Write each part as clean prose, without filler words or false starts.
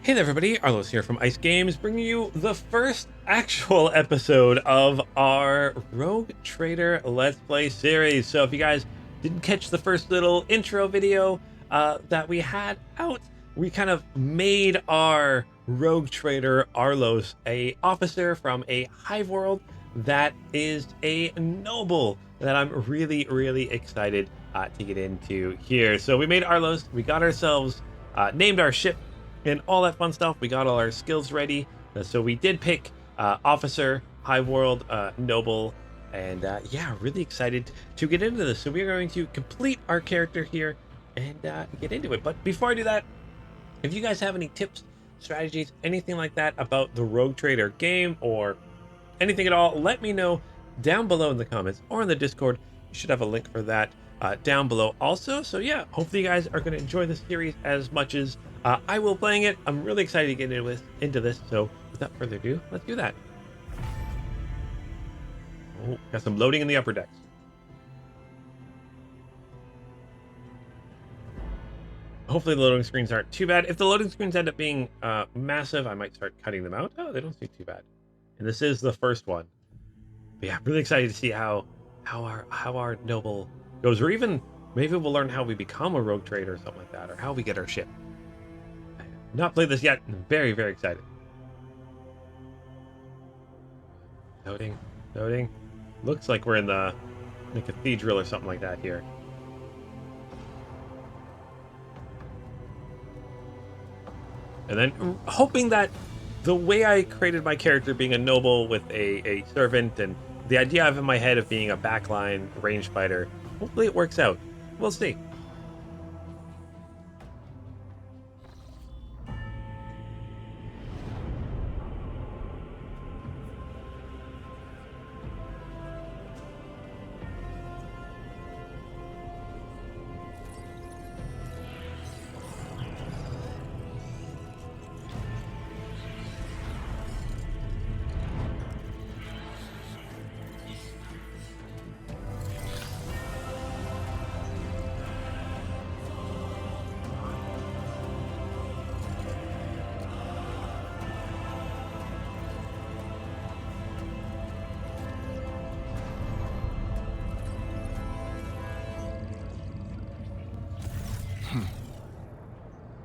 Hey there everybody, Arlos here from Ice Games, bringing you the first actual episode of our Rogue Trader Let's Play series. So if you guys didn't catch the first little intro video that we had out, we kind of made our Rogue Trader Arlos a officer from a hive world that is a noble that I'm really excited to get into here. So we made Arlos, we got ourselves named our ship, and all that fun stuff. We got all our skills ready. So we did pick officer, high world, noble, and yeah, really excited to get into this. So we're going to complete our character here and get into it. But before I do that, if you guys have any tips, strategies, anything like that about the Rogue Trader game or anything at all, let me know down below in the comments or in the Discord. You should have a link for that down below also. So yeah, hopefully you guys are going to enjoy this series as much as I will playing it. I'm really excited to get into this. So without further ado, let's do that. Oh, got some loading in the upper decks. Hopefully the loading screens aren't too bad. If the loading screens end up being massive, I might start cutting them out. Oh, they don't seem too bad. And this is the first one. But yeah, I'm really excited to see how our noble goes, or even maybe we'll learn how we become a rogue trader or something like that, or how we get our ship. Not played this yet. I'm very excited. Loading. Looks like we're in the cathedral or something like that here. And then hoping that the way I created my character, being a noble with a servant, and the idea I have in my head of being a backline range fighter, hopefully it works out. We'll see.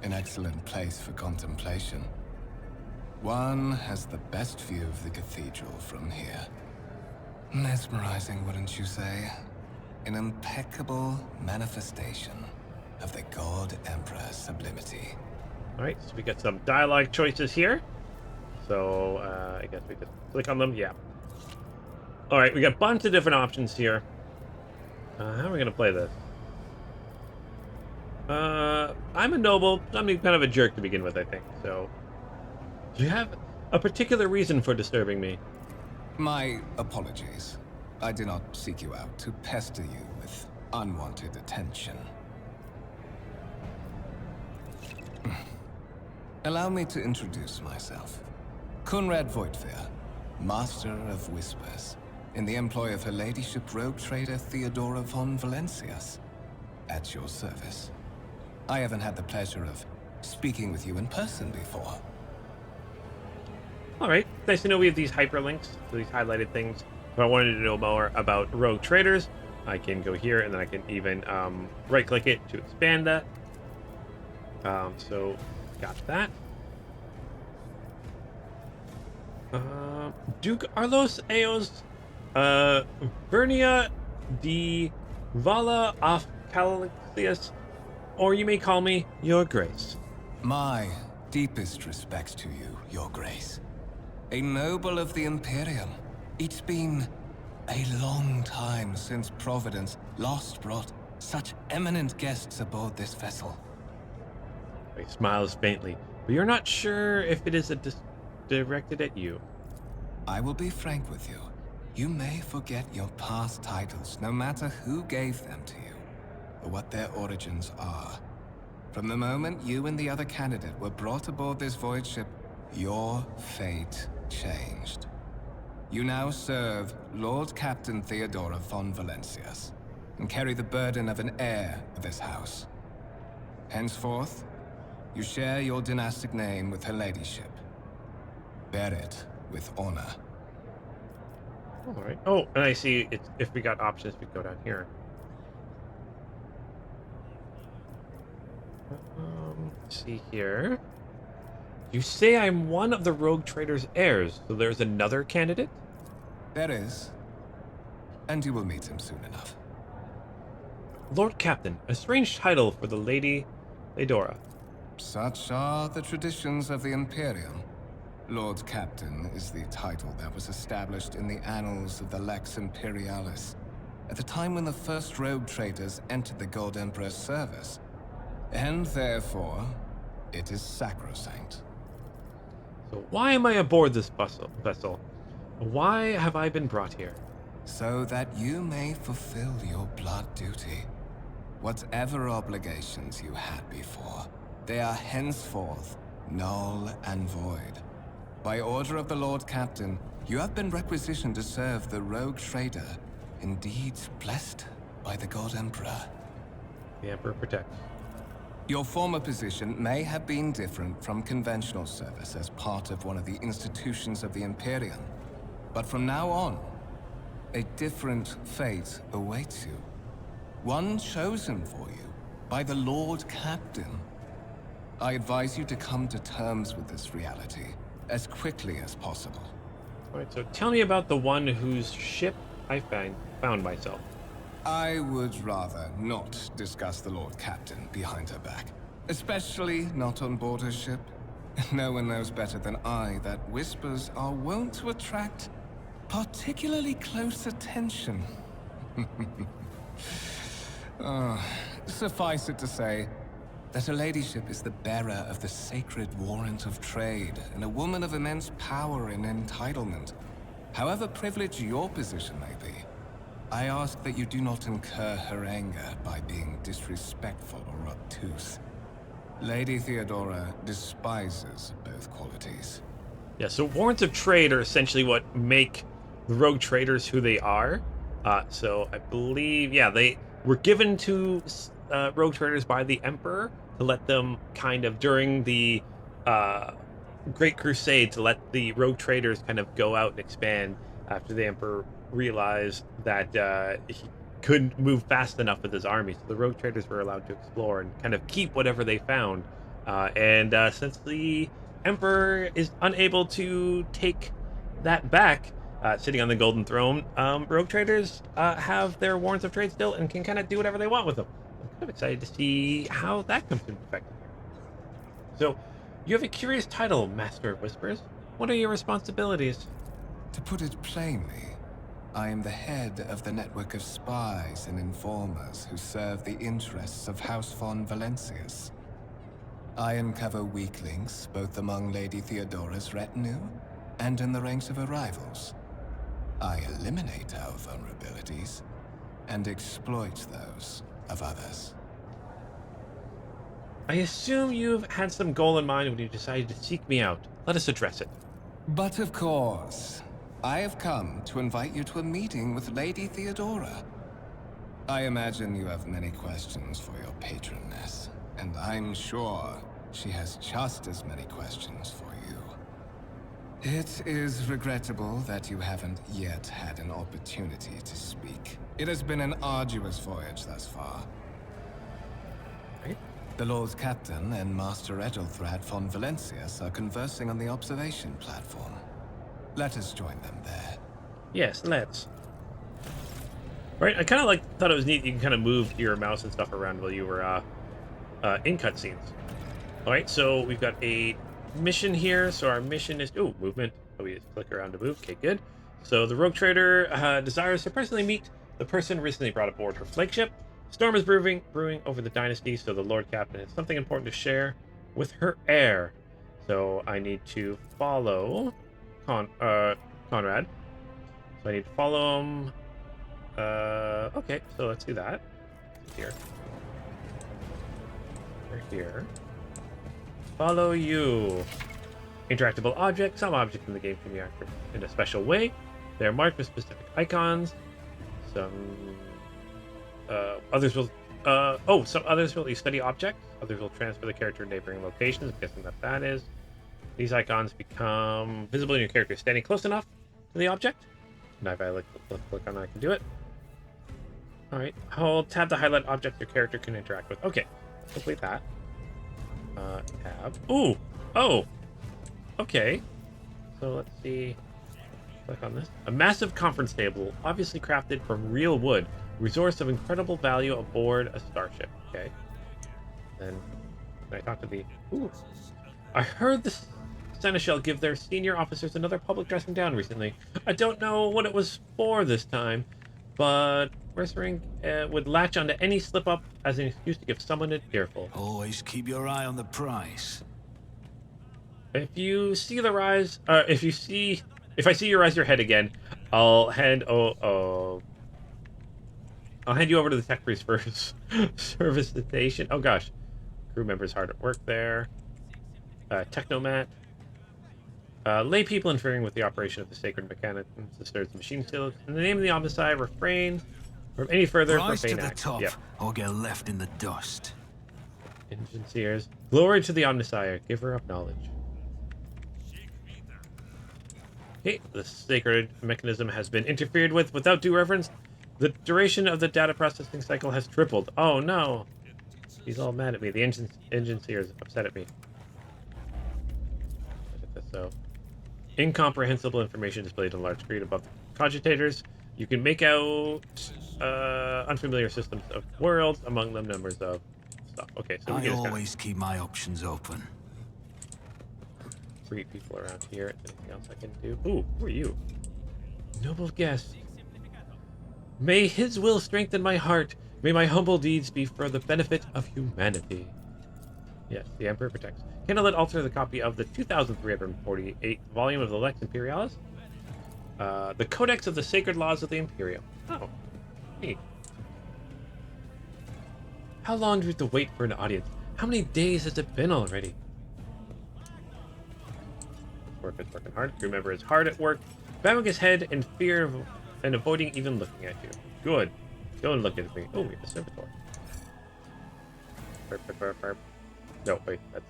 An excellent place for contemplation. One has the best view of the cathedral from here. Mesmerizing, wouldn't you say? An impeccable manifestation of the God Emperor's sublimity. All right, so we got some dialogue choices here. So I guess we just click on them. Yeah. All right, we got a bunch of different options here. How are we gonna play this? I'm a noble. I'm kind of a jerk to begin with, I think. So, do you have a particular reason for disturbing me? My apologies. I did not seek you out to pester you with unwanted attention. Allow me to introduce myself. Conrad Voidfear, Master of Whispers, in the employ of Her Ladyship Rogue Trader Theodora von Valencias. At your service. I haven't had the pleasure of speaking with you in person before. All right, nice to know we have these hyperlinks, these highlighted things. If I wanted to know more about rogue traders, I can go here and then I can even right-click it to expand that. So, got that. Duke Arlos Eos Vernia de Vala of Calixius, or you may call me Your Grace. My deepest respects to you, Your Grace. A noble of the Imperium. It's been a long time since Providence last brought such eminent guests aboard this vessel. He smiles faintly, but you're not sure if it is directed at you. I will be frank with you. You may forget your past titles, no matter who gave them to you, or what their origins are. From the moment you and the other candidate were brought aboard this void ship, your fate changed. You now serve Lord Captain Theodora von Valencias, and carry the burden of an heir of this house. Henceforth, You share your dynastic name with her ladyship. Bear it with honor. All right. Oh, and I see if we got options, we go down here. Let's see here. You say I'm one of the rogue trader's heirs, so there's another candidate? There is. And you will meet him soon enough. Lord Captain, a strange title for the Lady Theodora. Such are the traditions of the Imperium. Lord Captain is the title that was established in the annals of the Lex Imperialis, at the time when the first rogue traders entered the Gold Emperor's service. And therefore, it is sacrosanct. So why am I aboard this vessel? Why have I been brought here? So that you may fulfill your blood duty. Whatever obligations you had before, they are henceforth null and void. By order of the Lord Captain, you have been requisitioned to serve the rogue trader, indeed blessed by the God Emperor. The Emperor protects. Your former position may have been different from conventional service as part of one of the institutions of the Imperium, but from now on, a different fate awaits you. One chosen for you by the Lord Captain. I advise you to come to terms with this reality as quickly as possible. All right, so tell me about the one whose ship I found myself. I would rather not discuss the Lord Captain behind her back, especially not on board her ship. No one knows better than I that whispers are wont to attract particularly close attention. Suffice it to say that her ladyship is the bearer of the sacred warrant of trade and a woman of immense power and entitlement. However privileged your position may be, I ask that you do not incur her anger by being disrespectful or obtuse. Lady Theodora despises both qualities. Yeah, so warrants of trade are essentially what make the rogue traders who they are. So I believe, yeah, they were given to rogue traders by the Emperor to let them kind of, during the Great Crusade, to let the rogue traders kind of go out and expand after the Emperor realized that he couldn't move fast enough with his army. So the rogue traders were allowed to explore and kind of keep whatever they found. And since the Emperor is unable to take that back, sitting on the Golden Throne, rogue traders have their warrants of trade still and can kind of do whatever they want with them. I'm kind of excited to see how that comes into effect. So, you have a curious title, Master of Whispers. What are your responsibilities? To put it plainly, I am the head of the network of spies and informers who serve the interests of House von Valencius. I uncover weak links both among Lady Theodora's retinue and in the ranks of her rivals. I eliminate our vulnerabilities and exploit those of others. I assume you've had some goal in mind when you decided to seek me out. Let us address it. But of course, I have come to invite you to a meeting with Lady Theodora. I imagine you have many questions for your patroness, and I'm sure she has just as many questions for you. It is regrettable that you haven't yet had an opportunity to speak. It has been an arduous voyage thus far. Right. The Lord Captain and Master Edelthrad von Valencius are conversing on the observation platform. Let us join them there. Yes, let's. Right, I kind of thought it was neat. You can kind of move your mouse and stuff around while you were in cutscenes. All right, so we've got a mission here. So our mission is movement. Oh, we just click around to move. Okay, good. So the rogue trader desires to personally meet the person recently brought aboard her flagship. Storm is brewing over the dynasty, so the Lord Captain has something important to share with her heir. So I need to follow Conrad. So I need to follow him. Okay, so let's do that. Here. We're here. Follow you. Interactable objects. Some objects in the game can be acted in a special way. They're marked with specific icons. Some others will some others will study objects. Others will transfer the character to neighboring locations. I'm guessing that is. These icons become visible in your character standing close enough to the object. And if I left click on that, I can do it. All right. Hold tab to highlight objects your character can interact with. Okay. Complete that. Tab. Ooh. Oh. Okay. So let's see. Click on this. A massive conference table, obviously crafted from real wood. Resource of incredible value aboard a starship. Okay. Then I talk to the... Ooh. I heard the Seneschal give their senior officers another public dressing down recently. I don't know what it was for this time, but Mercering would latch onto any slip-up as an excuse to give someone a earful. Always keep your eye on the price. If you see the rise... If I see you rise your head again, I'll hand... I'll hand you over to the tech priest for service station. Oh gosh. Crew members hard at work there. Technomat. Lay people interfering with the operation of the sacred mechanisms, the stirs the machine stealers. In the name of the omnicide, refrain from any further Rise profane to the acts. top, Yep. or get left in the dust. Engine seers. Glory to the omnisire, giver of knowledge. Okay, the sacred mechanism has been interfered with without due reverence. The duration of the data processing cycle has tripled. Oh no. He's all mad at me. The engine seer is upset at me. So, incomprehensible information displayed on large screen above the cogitators. You can make out unfamiliar systems of worlds, among them numbers of stuff. Okay, so we I can always keep my options open. 3 people around here. Anything else I can do? Ooh, who are you? Noble guest. May his will strengthen my heart. May my humble deeds be for the benefit of humanity. Yes, the Emperor protects. Candle that alter the copy of the 2,348th volume of the Lex Imperialis. The Codex of the Sacred Laws of the Imperium. Oh, neat. How long do we have to wait for an audience? How many days has it been already? Work is working hard. Remember, is hard at work. Bowing his head in fear of and avoiding even looking at you. Good. Don't look at me. Oh, we have a servitor. Burp. No, wait, that's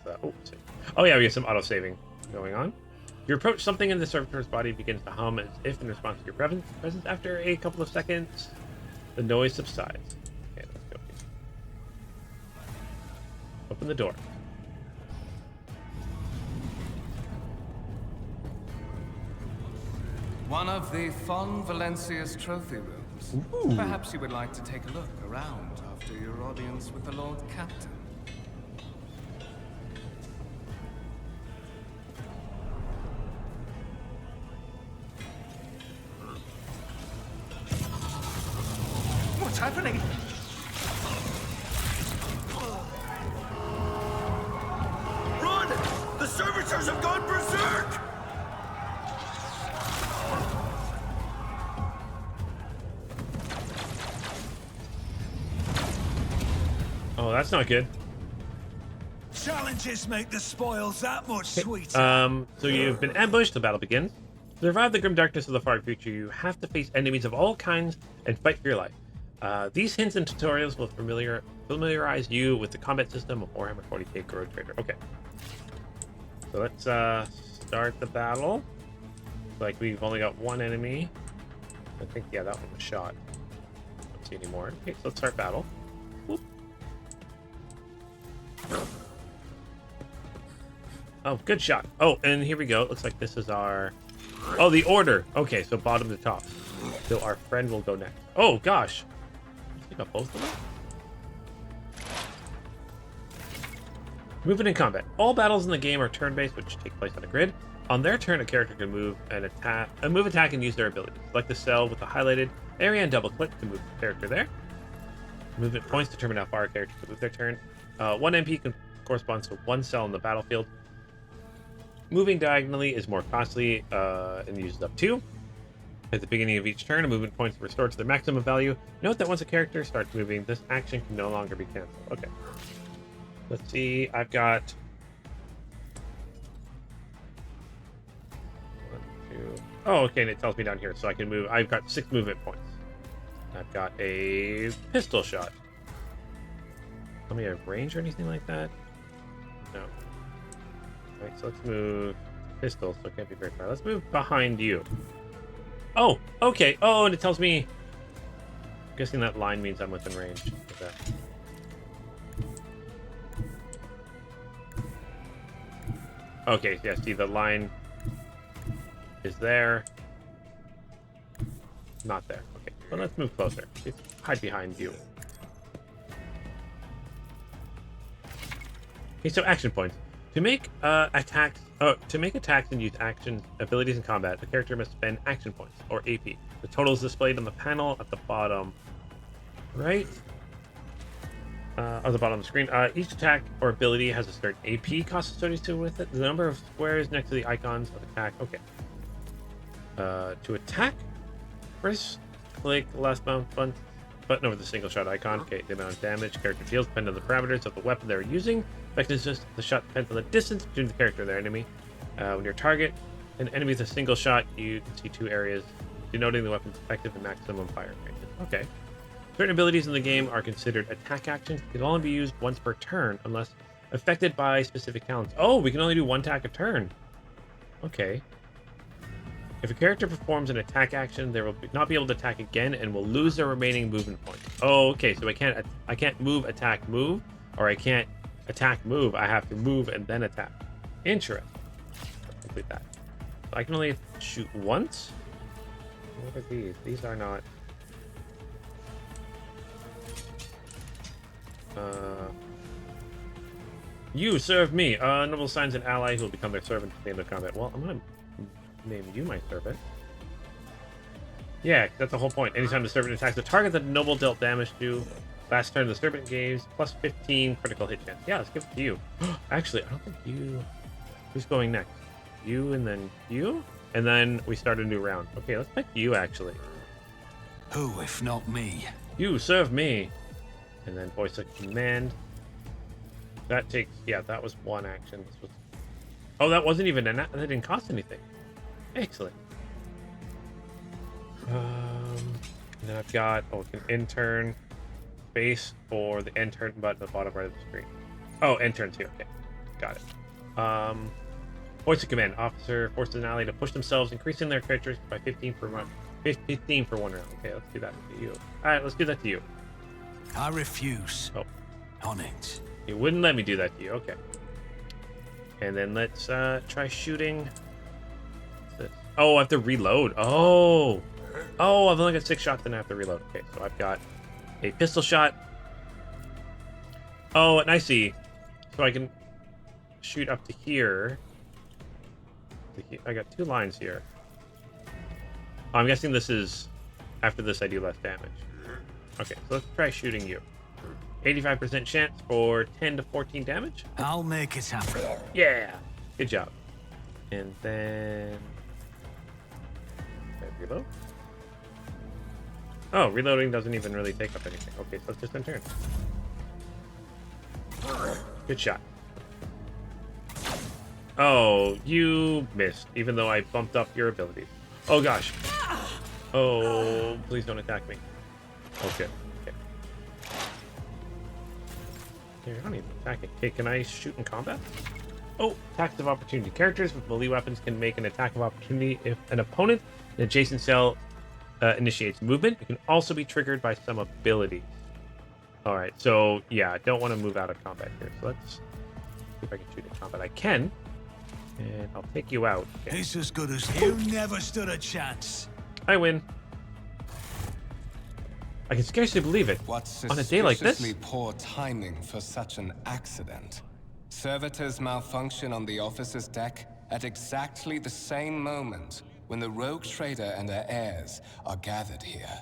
oh yeah, we have some auto-saving going on. You approach something in the servitor's body begins to hum as if in response to your presence. After a couple of seconds, the noise subsides. Okay, let's go. Open the door. One of the Fon Valencia's trophy rooms. Ooh. Perhaps you would like to take a look around after your audience with the Lord Captain. What's happening? Run! The servitors have gone berserk! Oh, that's not good. Challenges make the spoils that much sweeter. So you've been ambushed, the battle begins. To survive the grim darkness of the far future, you have to face enemies of all kinds and fight for your life. These hints and tutorials will familiarize you with the combat system of Warhammer 40k Rogue Trader. Okay. So let's start the battle. Like we've only got one enemy. I think, yeah, that one was shot. Don't see any more. Okay, so let's start battle. Whoop. Oh, good shot. Oh, and here we go. It looks like this is our... Oh, the order. Okay, so bottom to top. So our friend will go next. Oh, gosh. I think I got both of them. Movement in combat. All battles in the game are turn-based, which take place on a grid. On their turn, a character can move and attack, and use their abilities. Select the cell with the highlighted area and double-click to move the character there. Movement points determine how far a character can move their turn. 1 MP corresponds to 1 cell in the battlefield. Moving diagonally is more costly and uses up 2. At the beginning of each turn, a movement point is restored to their maximum value. Note that once a character starts moving, this action can no longer be canceled. Okay. Let's see. I've got 1, 2. Oh, okay, and it tells me down here, so I can move. I've got 6 movement points. I've got a pistol shot. Tell me a range or anything like that? No. Alright, so let's move pistol, so it can't be very far. Let's move behind you. Oh, okay. Oh, and it tells me... I'm guessing that line means I'm within range of that. Okay, yeah, see, the line is there. Not there. Okay, well, let's move closer. Let's hide behind you. Okay, so action points. To make attacks and use action abilities in combat, the character must spend action points, or AP. The total is displayed on the panel at the bottom right. On the bottom of the screen. Each attack or ability has a certain AP cost associated with it. The number of squares next to the icons of attack. Okay. To attack, first click the last button over the single shot icon. Okay, the amount of damage character deals depends on the parameters of the weapon they're using. Effectiveness of the shot depends on the distance between the character and their enemy. When your target an enemy with a single shot, you can see two areas denoting the weapon's effective and maximum fire ranges. Okay. Certain abilities in the game are considered attack actions. They can only be used once per turn unless affected by specific talents. Oh, we can only do one attack a turn. Okay. If a character performs an attack action, they will not be able to attack again and will lose their remaining movement points. Oh, okay. So I can't move, attack, move, or I can't attack, move. I have to move and then attack. Interesting. Let's complete that. So I can only shoot once. What are these? These are not. You serve me. Noble assigns an ally who will become their servant at the end of combat. Well, I'm gonna name you my servant. Yeah, that's the whole point. Anytime the servant attacks a target that the noble dealt damage to, last turn the servant gains plus 15 critical hit chance. Yeah, let's give it to you. Actually, I don't think you. Who's going next? You and then you, and then we start a new round. Okay, let's pick you actually. Who, if not me? You serve me. And then voice a command. That takes, yeah, that was one action. This was, oh, that wasn't even that didn't cost anything. Excellent. And then I've got an intern space for the intern button at the bottom right of the screen. Oh, intern too. Okay, got it. Voice a command. Officer forces an ally to push themselves, increasing their characters by 15 per month. 15 for one round. Okay, let's do that to you. All right, let's do that to you. I refuse. Oh. On it. You wouldn't let me do that to you. Okay. And then let's try shooting. This. Oh, I have to reload. Oh. Oh, I've only got 6 shots, then I have to reload. Okay, so I've got a pistol shot. Oh, and I see. So I can shoot up to here. I got 2 lines here. Oh, I'm guessing this is... After this, I do less damage. Okay, so let's try shooting you. 85% chance for 10 to 14 damage. I'll make it happen. Yeah, good job. And then reload. Oh, reloading doesn't even really take up anything. Okay, so let's just end turn. Good shot. Oh, you missed, even though I bumped up your abilities. Oh gosh. Oh, please don't attack me. Okay. Okay. You're not even attacking. Okay, can I shoot in combat? Oh, attacks of opportunity. Characters with melee weapons can make an attack of opportunity if an opponent in adjacent cell initiates movement. It can also be triggered by some abilities. All right, so yeah, I don't want to move out of combat here. So let's see if I can shoot in combat. I can, and I'll take you out. Okay. He's as good as you. Never stood a chance. I win. I can scarcely believe it. What's on a day like this? suspiciously poor timing for such an accident. Servitors malfunction on the officer's deck at exactly the same moment when the rogue trader and her heirs are gathered here.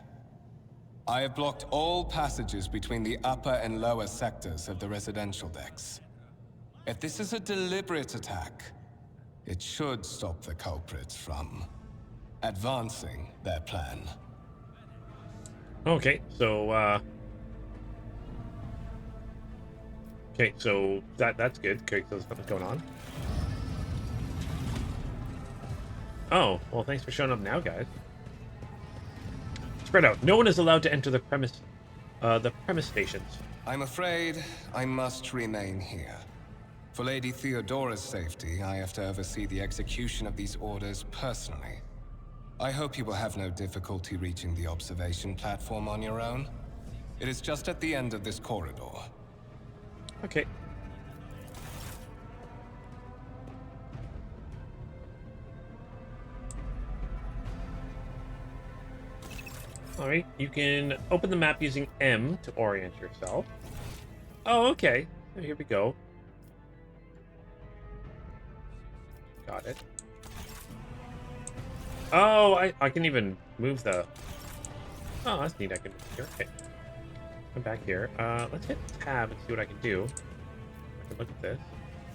I have blocked all passages between the upper and lower sectors of the residential decks. If this is a deliberate attack, it should stop the culprits from advancing their plan. Okay, so okay, so that's good. Okay, so there's nothing going on. Oh, well, thanks for showing up now, guys. Spread out. No one is allowed to enter the premise stations. I'm afraid I must remain here. For Lady Theodora's safety, I have to oversee the execution of these orders personally. I hope you will have no difficulty reaching the observation platform on your own. It is just at the end of this corridor. Okay. Alright, you can open the map using M to orient yourself. Oh, okay. Here we go. Got it. Oh, I can even move the... Oh, that's neat. I can move here. Okay. Come back here. Let's hit tab and see what I can do. I can look at this.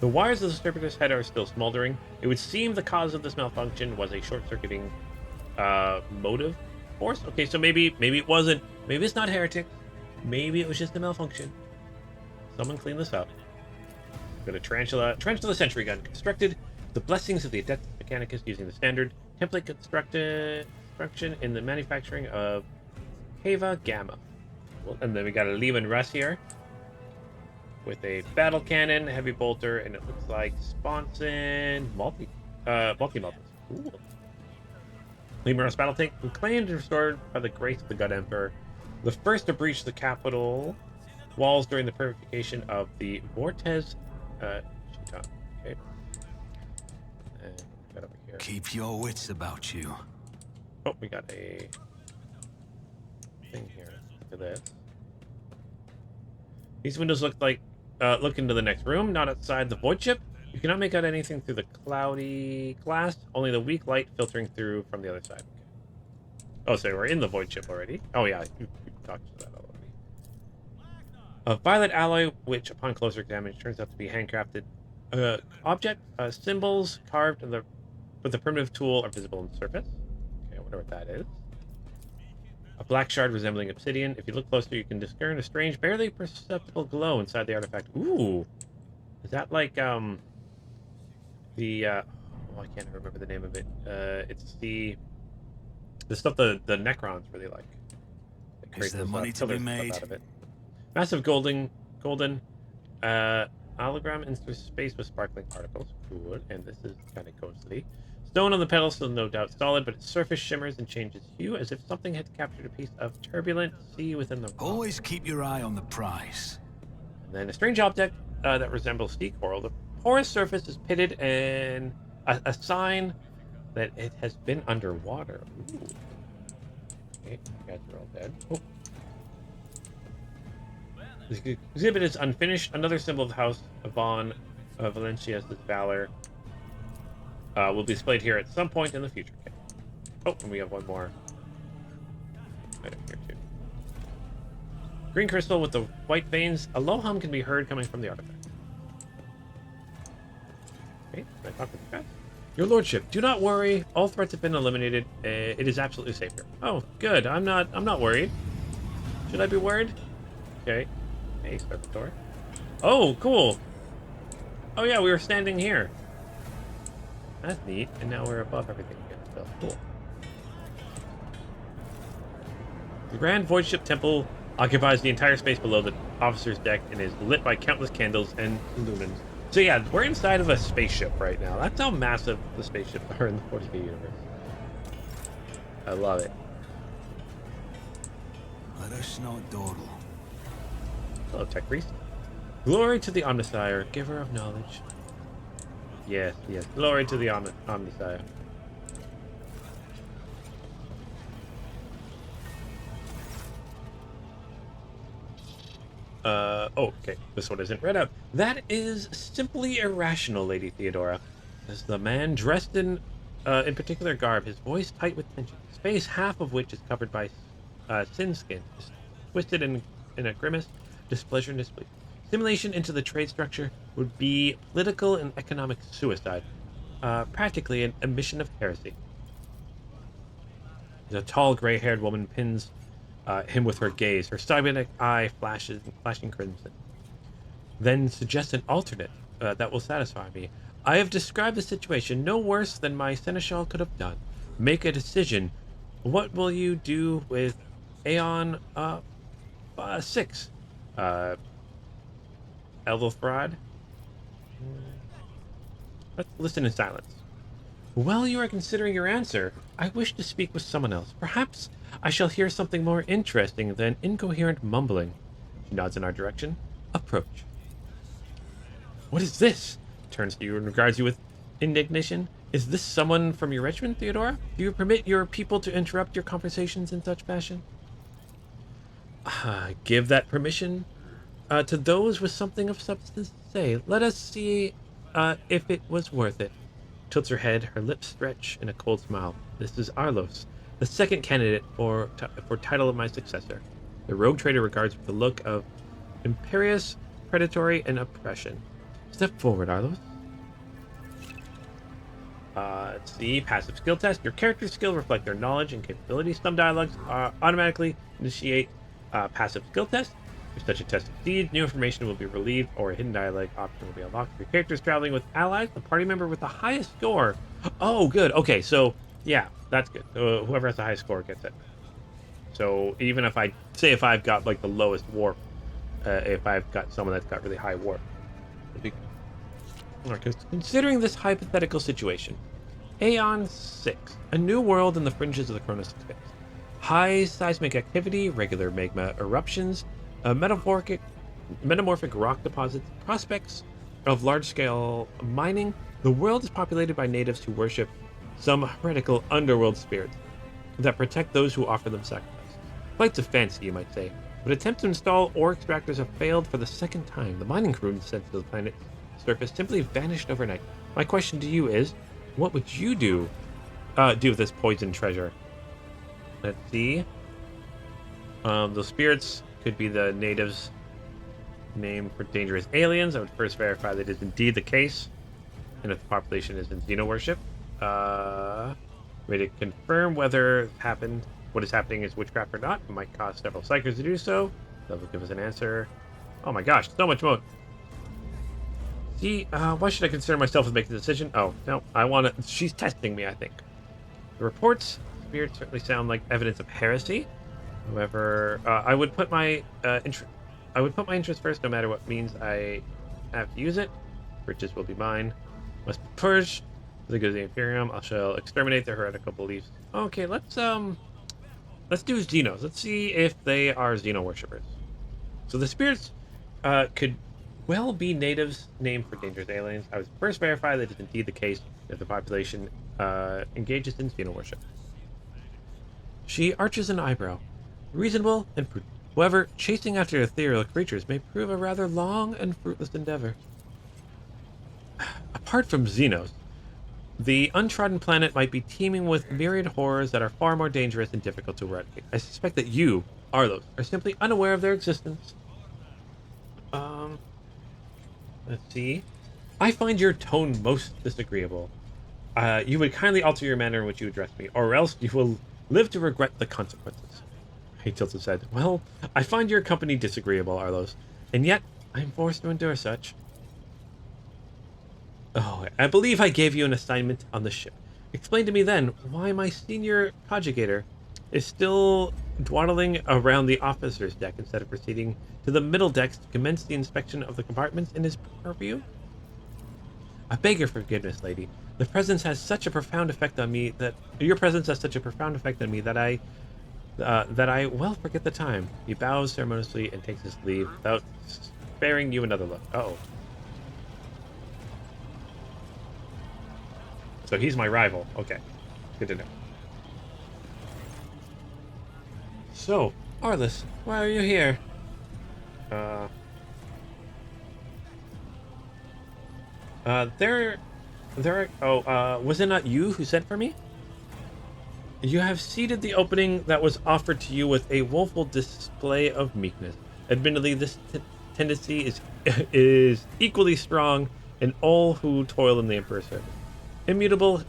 The wires of the distributor's head are still smoldering. It would seem the cause of this malfunction was a short-circuiting motive force. Okay, so maybe it wasn't. Maybe it's not heretics. Maybe it was just a malfunction. Someone clean this up. Got a tarantula sentry gun constructed. The blessings of the Adeptus Mechanicus using the standard template construction in the manufacturing of Heva Gamma. And then we got a Lehman Russ here with a battle cannon, heavy bolter, and it looks like Sponson multi-melters. Ooh. Lehman Russ battle tank, reclaimed and restored by the grace of the God Emperor. The first to breach the capital walls during the purification of the Vortes Chiton. Okay. And got over here. Keep your wits about you. Oh, we got a thing here. Look at this. These windows look like look into the next room, not outside the voidship. You cannot make out anything through the cloudy glass, only the weak light filtering through from the other side. Oh, so we're in the voidship already. Oh yeah, you talked to that already. A violet alloy, which upon closer examination turns out to be handcrafted object. Symbols carved with the primitive tool are visible on the surface. Okay, I wonder what that is. A black shard resembling obsidian. If you look closer, you can discern a strange, barely perceptible glow inside the artifact. Ooh, is that like I can't remember the name of it. It's the stuff the Necrons really like. Is there money to be made? Out of it. Massive golden hologram into space with sparkling particles. Cool, and this is kind of ghostly. Stone on the pedestal, no doubt solid, but its surface shimmers and changes hue as if something had captured a piece of turbulent sea within the rock. Always keep your eye on the prize. And then a strange object that resembles sea coral. The porous surface is pitted and a sign that it has been underwater. Ooh. Okay, you guys are all dead. Oh. This exhibit is unfinished. Another symbol of the House of Von Valencia's valor will be displayed here at some point in the future. Okay. Oh, and we have one more item here too. Green crystal with the white veins. A low hum can be heard coming from the artifact. Okay, can I talk with you guys? Your lordship, do not worry. All threats have been eliminated. It is absolutely safe here. Oh, good. I'm not worried. Should I be worried? Okay. Hey, start the door. Oh, cool. Oh yeah, we were standing here. That's neat. And now we're above everything again. So cool. The Grand Voidship Temple occupies the entire space below the officer's deck and is lit by countless candles and lumens. So yeah, we're inside of a spaceship right now. That's how massive the spaceships are in the 40K universe. I love it. Let us not dawdle. Hello, Tech Priest. Glory to the Omnisire, giver of knowledge. Yes, yes. Glory to the Omnisire. Okay. This one isn't read out. That is simply irrational, Lady Theodora. As the man dressed in particular garb, his voice tight with tension, his face, half of which is covered by sin skin, is twisted in a grimace, displeasure and disbelief. Simulation into the trade structure would be political and economic suicide, practically an admission of heresy. The tall, gray-haired woman pins him with her gaze, her cybernetic eye flashing crimson. Then suggests an alternate that will satisfy me. I have described the situation no worse than my seneschal could have done. Make a decision. What will you do with Aeon 6? Elvelfrod. Let's listen in silence. While you are considering your answer, I wish to speak with someone else. Perhaps I shall hear something more interesting than incoherent mumbling. She nods in our direction. Approach. What is this? Turns to you and regards you with indignation. Is this someone from your regiment, Theodora? Do you permit your people to interrupt your conversations in such fashion? Give that permission to those with something of substance to say. Let us see if it was worth it. Tilts her head, her lips stretch in a cold smile. This is Arlos, the second candidate for title of my successor. The rogue trader regards with a look of imperious, predatory, and oppression. Step forward, Arlos. Let's see. Passive skill test. Your character's skill reflect their knowledge and capabilities. Some dialogues automatically initiate passive skill test. If such a test succeeds, new information will be relieved or a hidden dialogue option will be unlocked. If your character is traveling with allies, the party member with the highest score. Oh, good. Okay, so yeah, that's good. Whoever has the highest score gets it. So even if if I've got like the lowest warp, if I've got someone that's got really high warp. Considering this hypothetical situation, Aeon 6, a new world in the fringes of the Koronus Expanse. High seismic activity, regular magma eruptions, metamorphic rock deposits, prospects of large-scale mining. The world is populated by natives who worship some heretical underworld spirits that protect those who offer them sacrifice. Flights of fancy, you might say, but attempts to install ore extractors have failed for the second time. The mining crew sent to the planet's surface simply vanished overnight. My question to you is, what would you do with this poison treasure? Let's see. The spirits could be the natives' name for dangerous aliens. I would first verify that it is indeed the case, and if the population is in xeno worship. Way to confirm whether what is happening is witchcraft or not. It might cost several cycles to do so. That will give us an answer. Oh my gosh, so much more. See, why should I concern myself with making the decision? Oh, no, she's testing me, I think. The reports, spirits certainly sound like evidence of heresy. However, I would put my interest first, no matter what means I have to use it. Riches will be mine. Must be purged. For the good of the Imperium, I shall exterminate their heretical beliefs. Okay, let's do Xenos. Let's see if they are Xeno worshippers. So the spirits could well be natives named for dangerous aliens. I would first verify that it is indeed the case if the population engages in Xeno worship. She arches an eyebrow. Reasonable and prudent. However, chasing after ethereal creatures may prove a rather long and fruitless endeavor. Apart from Xenos, the untrodden planet might be teeming with myriad horrors that are far more dangerous and difficult to eradicate. I suspect that you, Arlos, are simply unaware of their existence. Let's see. I find your tone most disagreeable. You would kindly alter your manner in which you address me, or else you will live to regret the consequences. He tilted his head. Well, I find your company disagreeable, Arlos, and yet I am forced to endure such. Oh, I believe I gave you an assignment on the ship. Explain to me then why my senior conjugator is still dawdling around the officer's deck instead of proceeding to the middle decks to commence the inspection of the compartments in his purview. I beg your forgiveness, lady. Your presence has such a profound effect on me that I well forget the time. He bows ceremoniously and takes his leave without sparing you another look. Uh-oh. So he's my rival. Okay. Good to know. So, Arlos, why are you here? Was it not you who sent for me? You have seeded the opening that was offered to you with a woeful display of meekness. Admittedly, this tendency is equally strong in all who toil in the Emperor's service. Immutable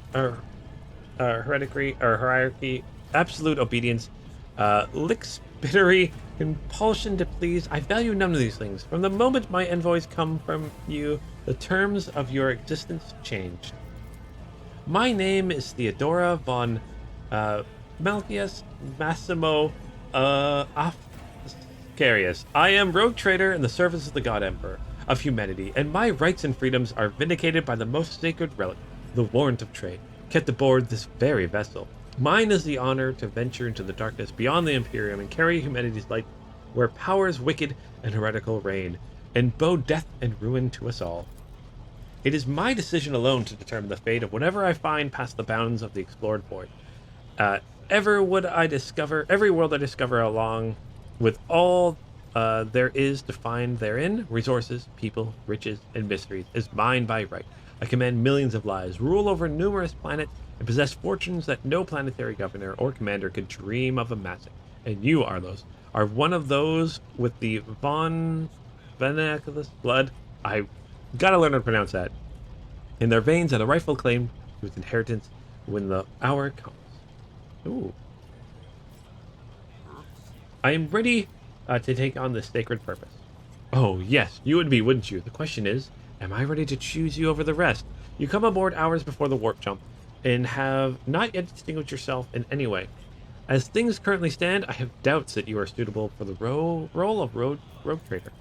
hierarchy, absolute obedience, lickspittery, compulsion to please. I value none of these things. From the moment my envoys come from you, the terms of your existence change. My name is Theodora von Malchius Massimo Carius, I am rogue trader in the service of the God Emperor of humanity, and my rights and freedoms are vindicated by the most sacred relic, the warrant of trade, kept aboard this very vessel. Mine is the honor to venture into the darkness beyond the Imperium and carry humanity's light where powers wicked and heretical reign, and bow death and ruin to us all. It is my decision alone to determine the fate of whatever I find past the bounds of the explored void. Every world I discover along with all there is to find therein, resources, people, riches, and mysteries, is mine by right. I command millions of lives, rule over numerous planets, and possess fortunes that no planetary governor or commander could dream of amassing. And you, Arlos, are one of those with the von Venaculus blood. I gotta learn how to pronounce that. In their veins are the rightful claim to its inheritance when the hour comes. Ooh. I am ready to take on this sacred purpose. Oh, yes, you would be, wouldn't you? The question is, am I ready to choose you over the rest? You come aboard hours before the warp jump and have not yet distinguished yourself in any way. As things currently stand, I have doubts that you are suitable for the role of rogue trader.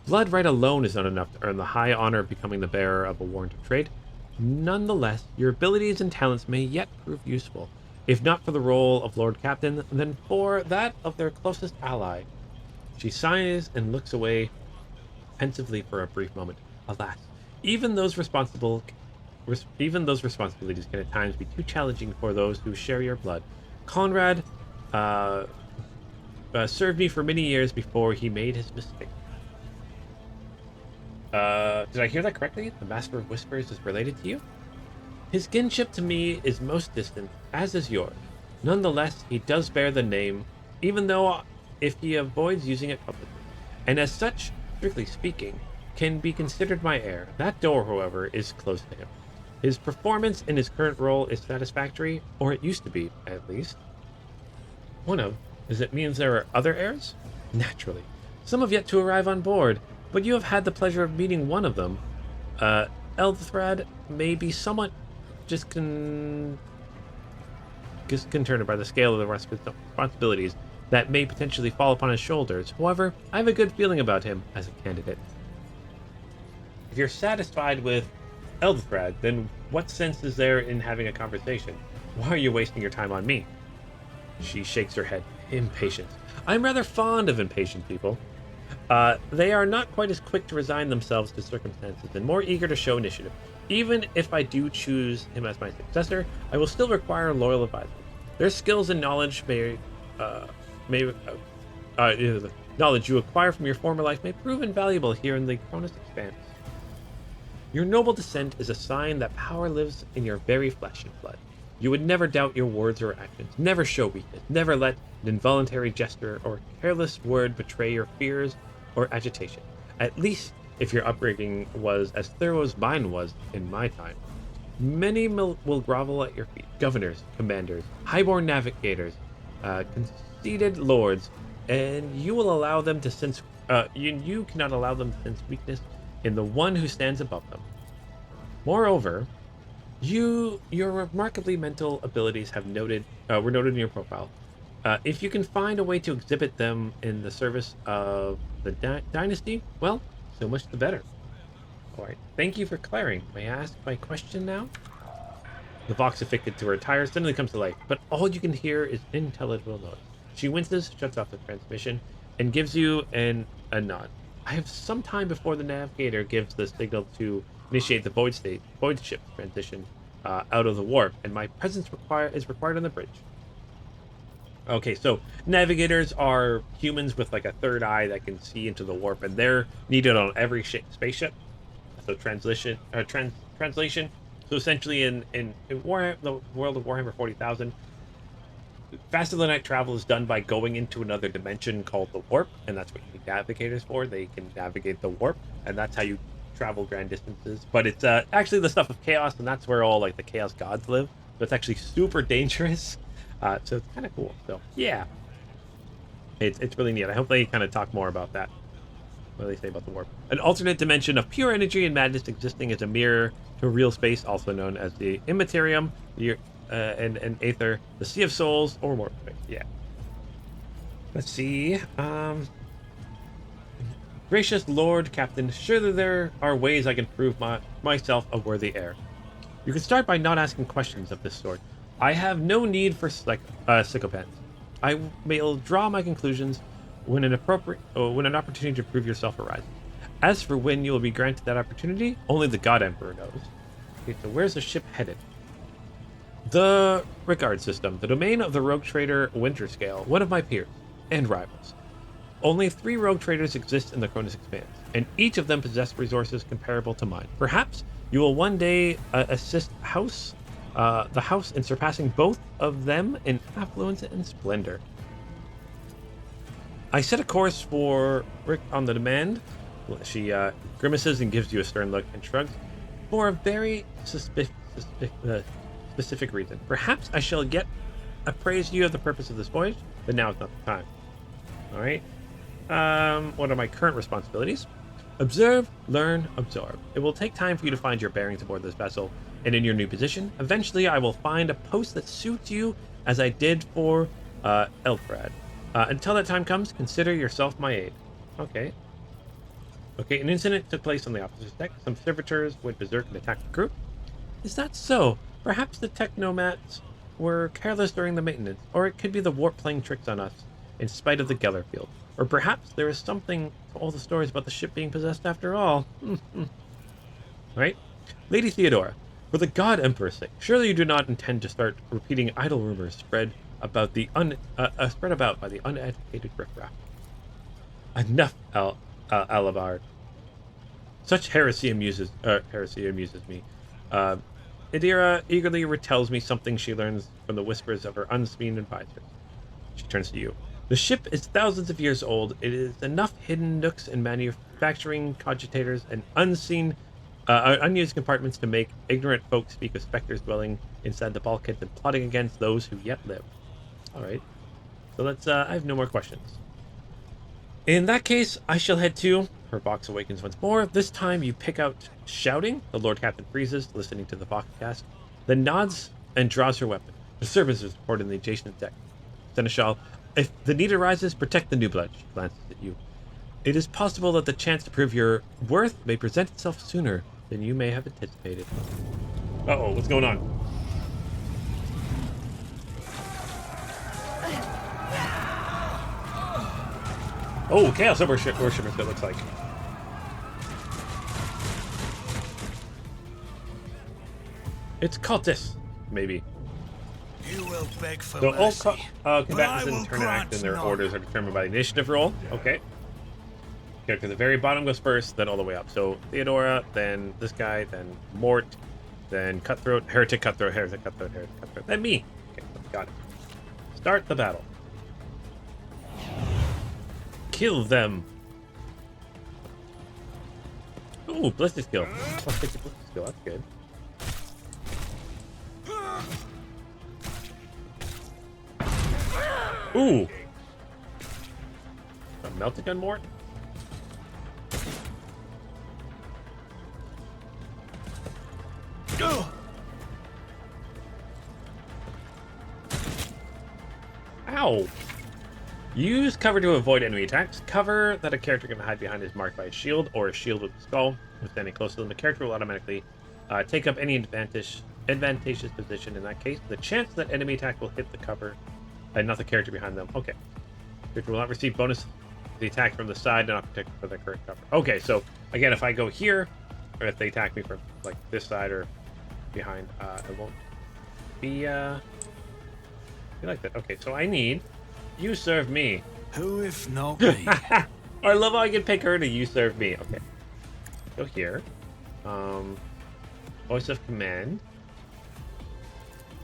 Blood right alone is not enough to earn the high honor of becoming the bearer of a warrant of trade. Nonetheless, your abilities and talents may yet prove useful, if not for the role of Lord Captain, then for that of their closest ally. She sighs and looks away pensively for a brief moment. Alas, even those responsibilities can at times be too challenging for those who share your blood. Conrad served me for many years before he made his mistake. Did I hear that correctly? The Master of Whispers is related to you? His kinship to me is most distant, as is yours. Nonetheless, he does bear the name, even though if he avoids using it publicly, and as such, strictly speaking, can be considered my heir. That door, however, is closed to him. His performance in his current role is satisfactory, or it used to be, at least. One of? Does it mean there are other heirs? Naturally. Some have yet to arrive on board, but you have had the pleasure of meeting one of them. Eldthrad may be somewhat disconcerted by the scale of the responsibilities that may potentially fall upon his shoulders. However, I have a good feeling about him as a candidate. If you're satisfied with Eldthrad, then what sense is there in having a conversation? Why are you wasting your time on me? She shakes her head. Impatient. I'm rather fond of impatient people. They are not quite as quick to resign themselves to circumstances and more eager to show initiative. Even if I do choose him as my successor, I will still require loyal advisors. Their skills and knowledge knowledge you acquire from your former life may prove invaluable here in the Koronus Expanse. Your noble descent is a sign that power lives in your very flesh and blood. You would never doubt your words or actions, never show weakness, never let an involuntary gesture or careless word betray your fears or agitation. At least if your upbringing was as thorough as mine was in my time. Many will grovel at your feet. Governors, commanders, highborn navigators, conceited lords, and you will allow them to sense. You cannot allow them to sense weakness in the one who stands above them. Moreover, your remarkably mental abilities were noted in your profile. If you can find a way to exhibit them in the service of the dynasty, well, so much the better. All right, thank you for clearing. May I ask my question now? The vox affixed to her attire suddenly comes to life, but all you can hear is intelligible noise. She winces, shuts off the transmission, and gives you a nod. I have some time before the navigator gives the signal to initiate the voidship transition out of the warp, and my presence is required on the bridge. Okay, so navigators are humans with like a third eye that can see into the warp, and they're needed on every spaceship. So translation. So essentially, in the world of Warhammer 40,000, faster than light travel is done by going into another dimension called the warp, and that's what you need navigators for. They can navigate the warp, and that's how you travel grand distances. But it's actually the stuff of chaos, and that's where all like the chaos gods live. So it's actually super dangerous. So it's kind of cool. So yeah, it's really neat. I hope they kind of talk more about that. What do they say about the warp? An alternate dimension of pure energy and madness existing as a mirror to real space, also known as the Imperium, and Aether, the Sea of Souls, or warp space. Yeah. Let's see. Gracious Lord Captain, surely there are ways I can prove myself a worthy heir. You can start by not asking questions of this sort. I have no need for psychopaths. I will draw my conclusions when an opportunity to prove yourself arises. As for when you will be granted that opportunity, only the God Emperor knows. Okay, so where's the ship headed? The Regard System, the domain of the rogue trader Winterscale, one of my peers and rivals. Only 3 rogue traders exist in the Koronus Expanse, and each of them possess resources comparable to mine. Perhaps you will one day assist the house in surpassing both of them in affluence and splendor. I set a course for Rick on the demand. She grimaces and gives you a stern look and shrugs for a very specific reason. Perhaps I shall yet appraise you of the purpose of this voyage, but now is not the time. All right. What are my current responsibilities? Observe, learn, absorb. It will take time for you to find your bearings aboard this vessel and in your new position. Eventually, I will find a post that suits you, as I did for Elfrad. Until that time comes, consider yourself my aide. Okay. Okay, an incident took place on the officer's deck. Some servitors went berserk and attacked the crew. Is that so? Perhaps the technomats were careless during the maintenance, or it could be the warp playing tricks on us in spite of the Geller field. Or perhaps there is something to all the stories about the ship being possessed after all. Right? Lady Theodora, for the God Emperor's sake, surely you do not intend to start repeating idle rumors spread about by the uneducated riffraff. Enough, Alabard. Such heresy amuses me. Idira eagerly retells me something she learns from the whispers of her unseen advisors. She turns to you. The ship is thousands of years old. It is enough hidden nooks and manufacturing cogitators and unused compartments to make ignorant folk speak of specters dwelling inside the bulkheads and plotting against those who yet live. All right. So let's. I have no more questions. In that case, I shall head to. Her box awakens once more. This time, you pick out shouting. The Lord Captain freezes, listening to the Voxcast, then nods and draws her weapon. Disturbance is reported in the adjacent deck. Seneschal, if the need arises, protect the new blood. She glances at you. It is possible that the chance to prove your worth may present itself sooner than you may have anticipated. Uh-oh, what's going on? Oh, Chaos Worshippers, it looks like. It's cultists, maybe. You will beg for So mercy, all but I combatants will in turn act grant and their none. orders are determined by the initiative roll. Okay. Okay, because the very bottom goes first, then all the way up. So Theodora, then this guy, then Mort, then Cutthroat, Heretic Cutthroat, then me. Okay, got it. Start the battle. Kill them. Ooh, ballistic skill. Plus 50 ballistic skill, that's good. Ooh. A melted gun Mort? Ow! Use cover to avoid enemy attacks. Cover that a character can hide behind is marked by a shield or a shield with a skull. When standing close to them, the character will automatically take up any advantageous position. In that case, the chance that enemy attack will hit the cover and not the character behind them. Okay. Character will not receive bonus to the attack from the side and not protected for the current cover. Okay, so again, if I go here, or if they attack me from like this side or behind, it won't be like that. Okay, so I need you serve me. Who if not me? I love how I can pick her to you serve me. Okay. Go here. Voice of command.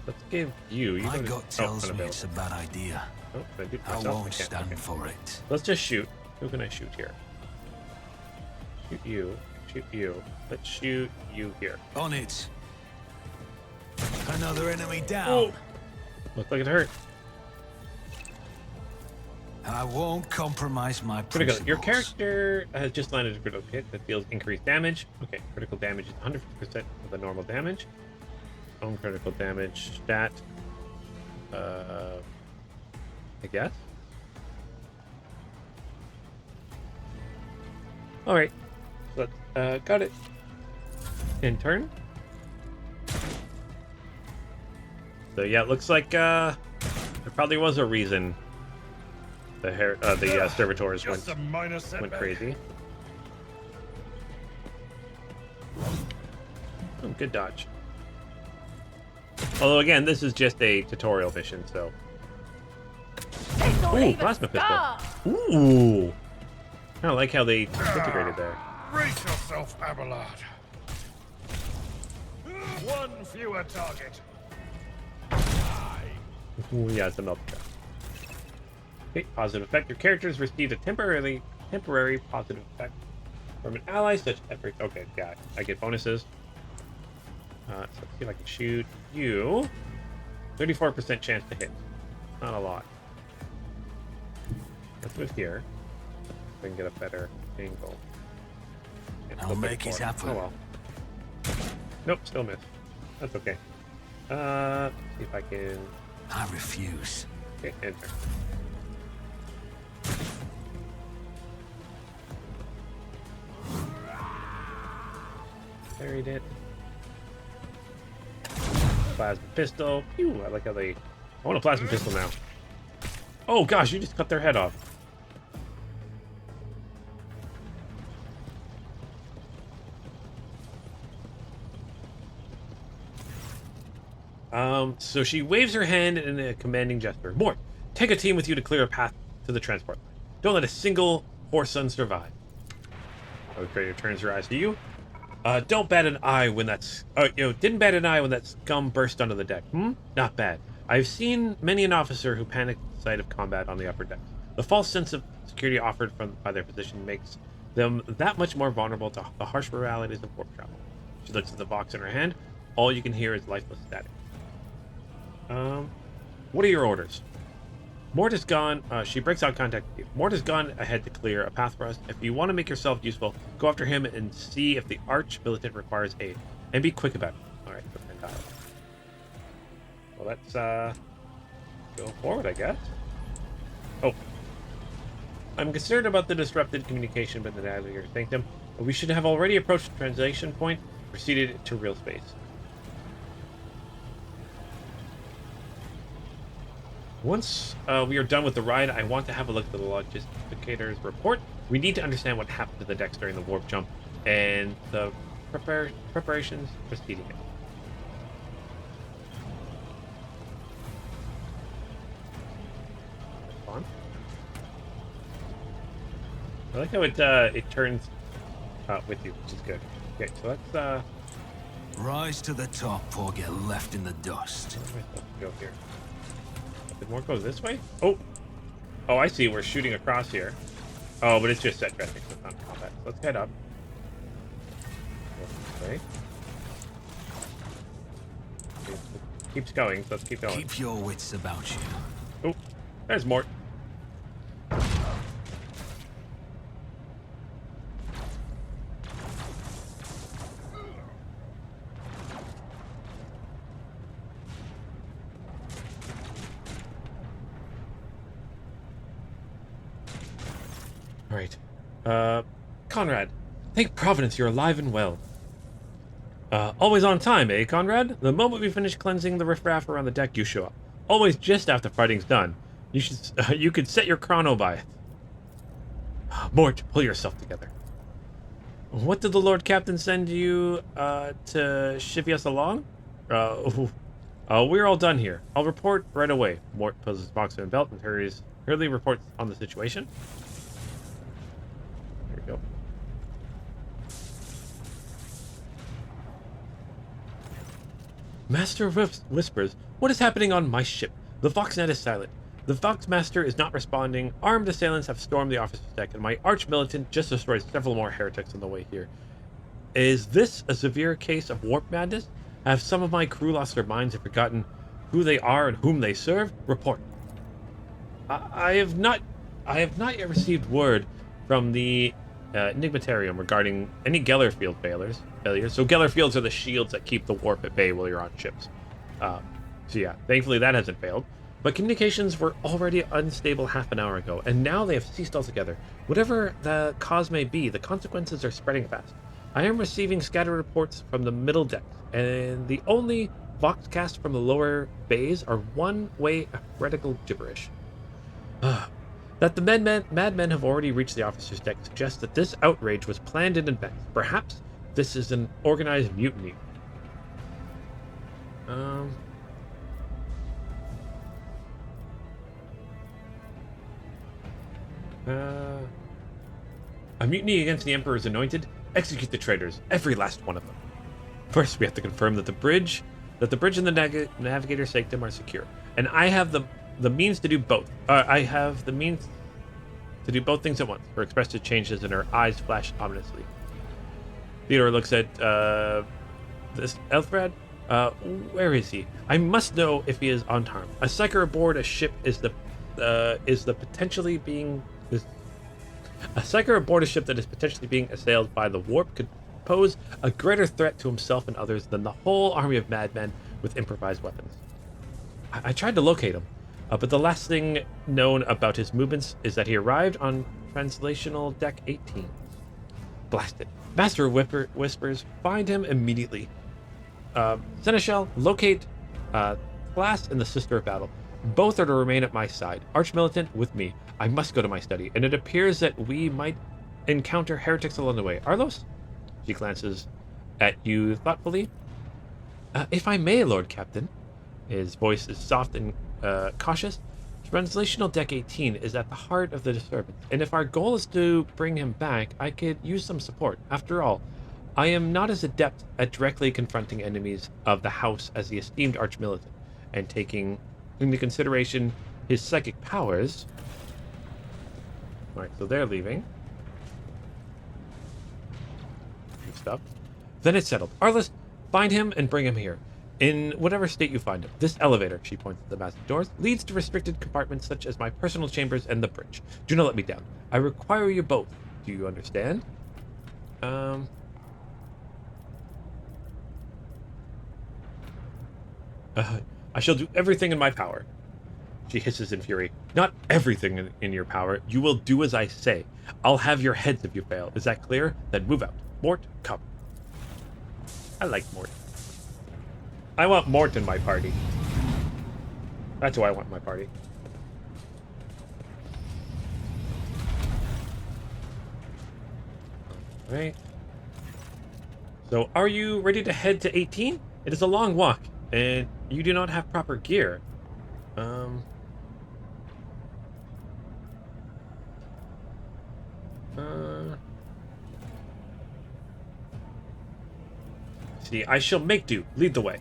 Let's give you. My go to- gut tells me unavailable. it's a bad idea. Oh, can I do it I myself? won't can't. stand Okay. for it. Let's just shoot. Who can I shoot here? Shoot you. Shoot you. Let's shoot you here. On it. Another enemy down. Oh! Looks like it hurt. I won't compromise my Critical. principles. Your character has just landed a critical hit that deals increased damage. Okay, critical damage is 150% of the normal damage. Own critical damage stat. I guess. All right, so let's got it. In turn. So yeah, it looks like there probably was a reason the servitors went crazy. Oh, good dodge. Although again, this is just a tutorial mission, so. Ooh, plasma pistol. Ooh. I kind of like how they integrated there. Brace yourself, Abelard. One fewer target. Ooh, yeah, it's a melt trap. Okay, positive effect. Your characters received a temporary positive effect from an ally, such effort. Okay, yeah, I get bonuses. So let's see if I can shoot you. 34% chance to hit. Not a lot. Let's move here. So we can get a better angle. I'll make it happen. Oh well. Nope, still miss. That's okay. See if I can. I refuse. Okay, enter. Buried it. Plasma pistol. Phew, I like how they. I want a plasma pistol now. Oh gosh, you just cut their head off. So she waves her hand in a commanding gesture. Mort, take a team with you to clear a path to the transport line. Don't let a single Horson survive. Okay, turns her eyes to you. Don't bat an eye when that's... didn't bat an eye when that scum burst onto the deck. Not bad. I've seen many an officer who panicked at the sight of combat on the upper decks. The false sense of security offered by their position makes them that much more vulnerable to the harsh realities of warp travel. She looks at the box in her hand. All you can hear is lifeless static. What are your orders? Mort is gone. She breaks out contact with you. Mort is gone ahead to clear a path for us. If you want to make yourself useful, go after him and see if the arch militant requires aid. And be quick about it. Alright, well, let's go forward, I guess. Oh. I'm concerned about the disrupted communication with the navigator sanctum. We should have already approached the translation point, proceeded to real space. Once we are done with the ride, I want to have a look at the logisticator's report. We need to understand what happened to the decks during the warp jump and the preparations preceding it. That's fun. I like how it turns with you, which is good. Okay, so let's Rise to the top or get left in the dust. where am I supposed to go here? Did more go this way? Oh, I see. We're shooting across here. Oh, but it's just set dressing, so it's not combat. So let's head up. Okay. Keeps going, so let's keep going. Keep your wits about you. Oh, there's Mort. Right. Conrad, thank Providence you're alive and well. Always on time, eh, Conrad? The moment we finish cleansing the riffraff around the deck, you show up. Always just after fighting's done. You could set your chrono by it. Mort, pull yourself together. What did the Lord Captain send you, to chivvy us along? We're all done here. I'll report right away. Mort pulls his box in a belt and hurriedly reports on the situation. There we go. Master whispers, what is happening on my ship? The Voxnet is silent. The Voxmaster is not responding. Armed assailants have stormed the officer's deck, and my arch-militant just destroyed several more heretics on the way here. Is this a severe case of warp madness? Have some of my crew lost their minds and forgotten who they are and whom they serve? Report. I have not yet received word from the Enigmatarium regarding any Gellerfield failures. So Gellerfields are the shields that keep the warp at bay while you're on ships. So yeah, thankfully that hasn't failed. But communications were already unstable half an hour ago, and now they have ceased altogether. Whatever the cause may be, the consequences are spreading fast. I am receiving scattered reports from the middle decks, and the only voxcast from the lower bays are one-way heretical gibberish. That the madmen have already reached the officer's deck suggests that this outrage was planned in advance. Perhaps this is an organized mutiny. A mutiny against the Emperor's anointed? Execute the traitors, every last one of them. First, we have to confirm that the bridge and the navigator sanctum are secure. And I have the means to do both. I have the means to do both things at once. Her expressive changes and her eyes flash ominously. Theodora looks at this Elfrad. Where is he? I must know if he is unharmed. A psyker aboard a ship is the potentially being. A psyker aboard a ship that is potentially being assailed by the warp could pose a greater threat to himself and others than the whole army of madmen with improvised weapons. I tried to locate him, but the last thing known about his movements is that he arrived on translational deck 18. Blast it. Master of Whispers, find him immediately. Seneschal, locate Class and the Sister of Battle. Both are to remain at my side. Archmilitant with me. I must go to my study, and it appears that we might encounter heretics along the way. Arlos? She glances at you thoughtfully. If I may, Lord Captain. His voice is soft and cautious. Translational Deck 18 is at the heart of the disturbance, and if our goal is to bring him back, I could use some support. After all, I am not as adept at directly confronting enemies of the house as the esteemed Archmilitant, and taking into consideration his psychic powers. Alright, so they're leaving. Good stuff. Then it's settled. Arliss, find him and bring him here. In whatever state you find him. This elevator, she points at the massive doors, leads to restricted compartments such as my personal chambers and the bridge. Do not let me down. I require you both. Do you understand? I shall do everything in my power. She hisses in fury. Not everything in your power. You will do as I say. I'll have your heads if you fail. Is that clear? Then move out. Mort, come. I like Mort. I want Mort in my party. That's who I want in my party. Alright. So, are you ready to head to 18? It is a long walk, and you do not have proper gear. See, I shall make do. Lead the way.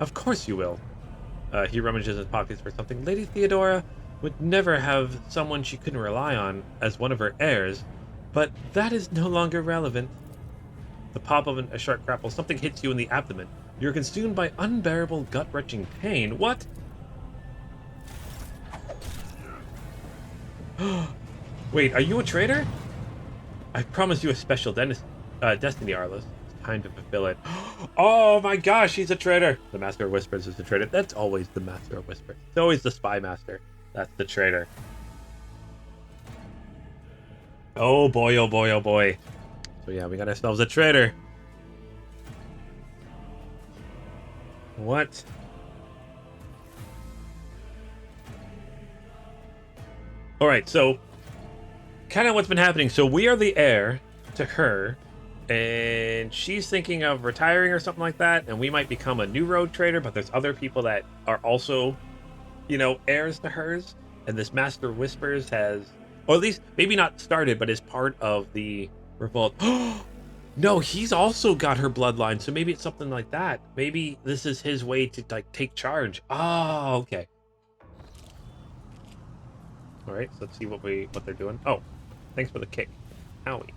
Of course you will. He rummages in his pockets for something. Lady Theodora would never have someone she couldn't rely on as one of her heirs, but that is no longer relevant. The pop of a sharp grapple. Something hits you in the abdomen. You're consumed by unbearable, gut-wrenching pain. What? Wait, are you a traitor? I promise you a special destiny, Arliss. It's time to fulfill it. Oh my gosh, he's a traitor! The Master of Whispers is the traitor. That's always the Master of Whispers. It's always the Spy Master. That's the traitor. Oh boy, oh boy, oh boy. So yeah, we got ourselves a traitor. What? Alright, so kind of what's been happening. So we are the heir to her, and she's thinking of retiring or something like that, and we might become a new road trader, but there's other people that are also, you know, heirs to hers, and this Master of Whispers has, or at least maybe not started, but is part of the revolt. No, he's also got her bloodline, so maybe it's something like that. Maybe this is his way to like take charge. Oh, okay. All right, so let's see what they're doing. Oh, thanks for the kick. Owie.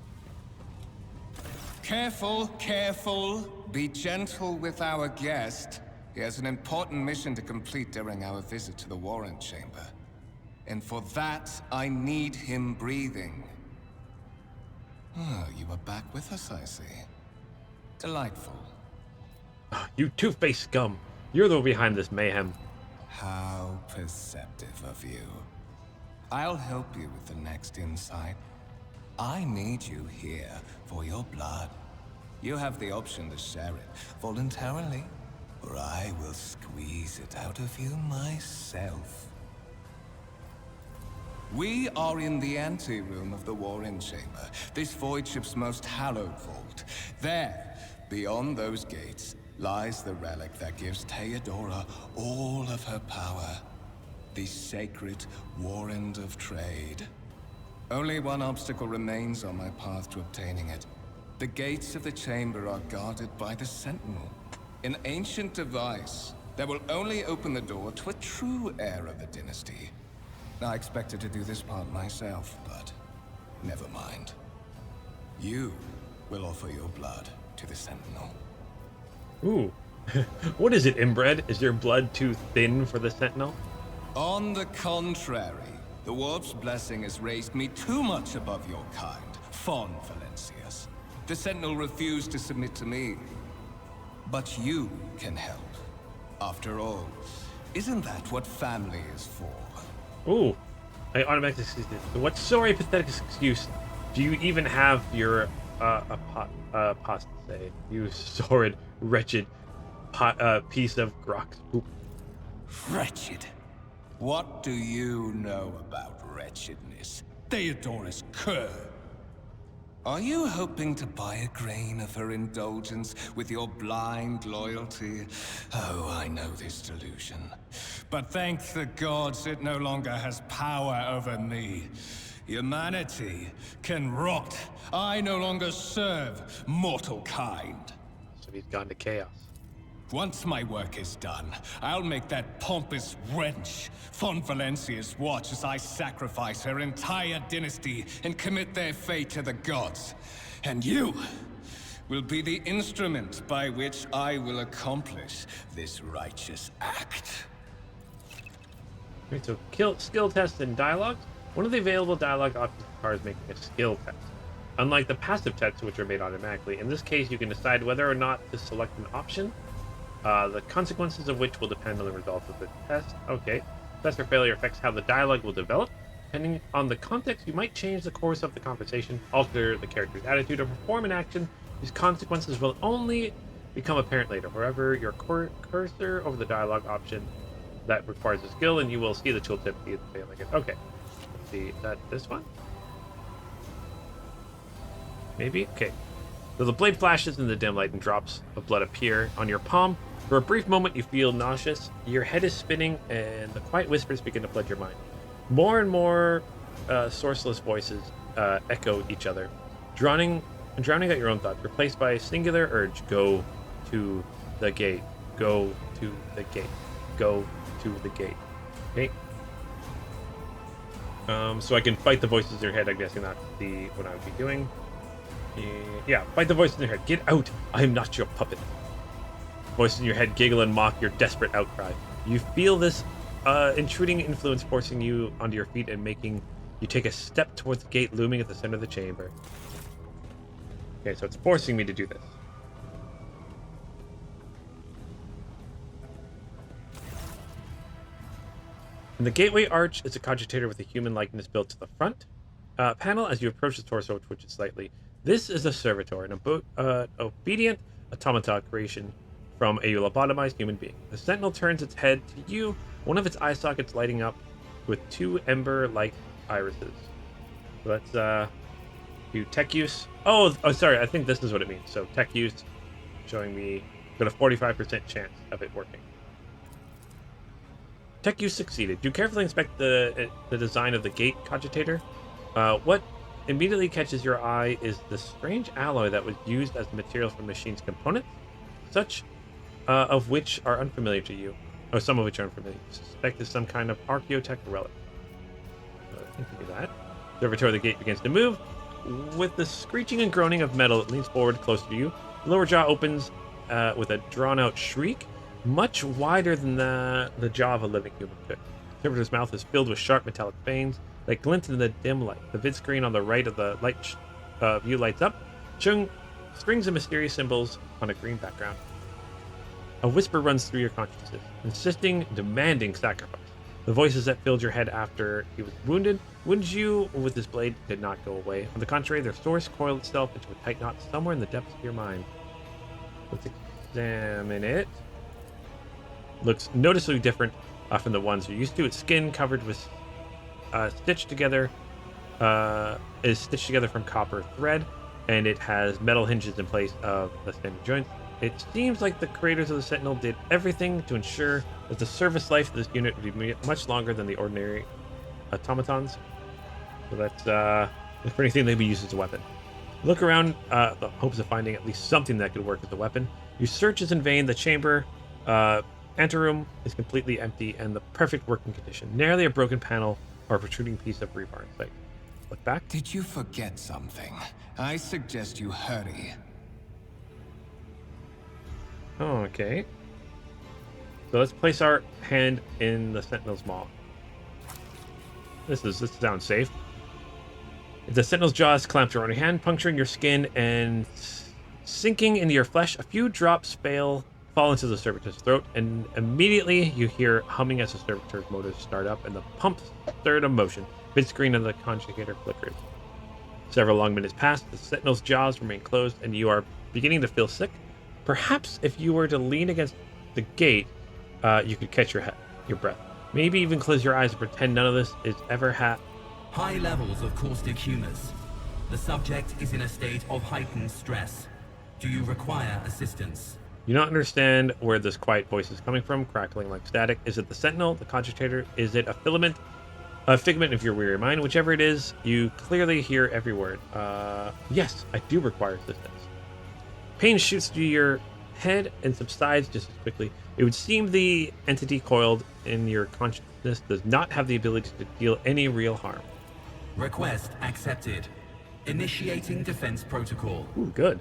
Careful, careful. Be gentle with our guest. He has an important mission to complete during our visit to the Warrant Chamber. And for that, I need him breathing. Oh, you are back with us, I see. Delightful. You two-faced scum. You're the one behind this mayhem. How perceptive of you. I'll help you with the next insight. I need you here for your blood. You have the option to share it voluntarily, or I will squeeze it out of you myself. We are in the anteroom of the Warring Chamber, this voidship's most hallowed vault. There, beyond those gates, lies the relic that gives Theodora all of her power. The sacred warrant of trade. Only one obstacle remains on my path to obtaining it. The gates of the chamber are guarded by the Sentinel, an ancient device that will only open the door to a true heir of the dynasty. I expected to do this part myself, but never mind. You will offer your blood to the Sentinel. Ooh. What is it, inbred? Is your blood too thin for the Sentinel? On the contrary, the Warp's blessing has raised me too much above your kind, Fon Valencius. The Sentinel refused to submit to me. But you can help. After all, isn't that what family is for? Ooh. I automatically see this. What sorry, pathetic excuse do you even have your apostate? You sordid, wretched piece of Grok's poop. Wretched? What do you know about wretchedness? Theodora's cur. Are you hoping to buy a grain of her indulgence with your blind loyalty? Oh, I know this delusion. But thank the gods it no longer has power over me. Humanity can rot. I no longer serve mortal kind. So he's gone to chaos. Once my work is done, I'll make that pompous wench Fon Valencius watch as I sacrifice her entire dynasty and commit their fate to the gods. And you will be the instrument by which I will accomplish this righteous act. Okay, so skill tests and dialogues. One of the available dialogue options requires making a skill test. Unlike the passive tests, which are made automatically, in this case you can decide whether or not to select an option. The consequences of which will depend on the results of the test. Okay. Success or failure affects how the dialogue will develop. Depending on the context, you might change the course of the conversation, alter the character's attitude, or perform an action whose consequences will only become apparent later. Wherever your cursor over the dialogue option that requires a skill, and you will see the tooltip failing it. Okay. Let's see. Is that this one? Maybe? Okay. So the blade flashes in the dim light and drops of blood appear on your palm. For a brief moment, you feel nauseous. Your head is spinning, and the quiet whispers begin to flood your mind. More and more sourceless voices echo each other, drowning out your own thoughts, replaced by a singular urge: go to the gate, go to the gate, go to the gate. Okay. So I can fight the voices in your head. I'm guessing that's what I would be doing. Yeah, fight the voice in your head. Get out! I am not your puppet. Voices in your head giggle and mock your desperate outcry. You feel this intruding influence forcing you onto your feet and making you take a step towards the gate looming at the center of the chamber. Okay, so it's forcing me to do this. In the gateway arch is a cogitator with a human likeness built to the front panel as you approach the torso, which twitches slightly. This is a servitor, an obedient automata creation from a lobotomized human being. The sentinel turns its head to you, one of its eye sockets lighting up with two ember-like irises. So let's do tech use. Oh, sorry, I think this is what it means. So tech use, showing me got a 45% chance of it working. Tech use succeeded. You carefully inspect the design of the gate cogitator. What immediately catches your eye is the strange alloy that was used as the material for the machine's components, such of which are unfamiliar to you. Oh, some of which are unfamiliar. You suspect is some kind of archaeotech relic. I think we do that. The servitor of the gate begins to move. With the screeching and groaning of metal, it leans forward closer to you. The lower jaw opens with a drawn-out shriek, much wider than the jaw of a living human could. The servitor's mouth is filled with sharp metallic fangs that glint in the dim light. The vid screen on the right of the light view lights up, showing strings of mysterious symbols on a green background. A whisper runs through your consciousness, insisting, demanding sacrifice. The voices that filled your head after he was wounded you with this blade did not go away. On the contrary, their source coiled itself into a tight knot somewhere in the depths of your mind. Let's examine it. Looks noticeably different from the ones you're used to. Its skin covered with stitched together from copper thread, and it has metal hinges in place of the standard joints. It seems like the creators of the Sentinel did everything to ensure that the service life of this unit would be much longer than the ordinary automatons. So that's the pretty thing they'd be used as a weapon. Look around the hopes of finding at least something that could work as a weapon. Your search is in vain. The chamber anteroom is completely empty and the perfect working condition. Narrowly a broken panel or a protruding piece of rebar in sight. Look back. Did you forget something? I suggest you hurry. Oh, okay. So let's place our hand in the Sentinel's maw. This sounds safe. If the Sentinel's jaw is clamped around your hand, puncturing your skin and sinking into your flesh, a few drops fall into the servitor's throat, and immediately you hear humming as the servitor's motors start up and the pumps stir into motion. Mid-screen of the conjugator flickers. Several long minutes pass, the Sentinel's jaws remain closed, and you are beginning to feel sick. Perhaps if you were to lean against the gate, you could catch your breath. Maybe even close your eyes and pretend none of this is ever High levels of caustic humors. The subject is in a state of heightened stress. Do you require assistance? You don't understand where this quiet voice is coming from, crackling like static. Is it the Sentinel, the cogitator? Is it a figment of your weary mind? Whichever it is, you clearly hear every word. Yes, I do require assistance. Pain shoots through your head and subsides just as quickly. It would seem the entity coiled in your consciousness does not have the ability to deal any real harm. Request accepted. Initiating defense protocol. Ooh, good.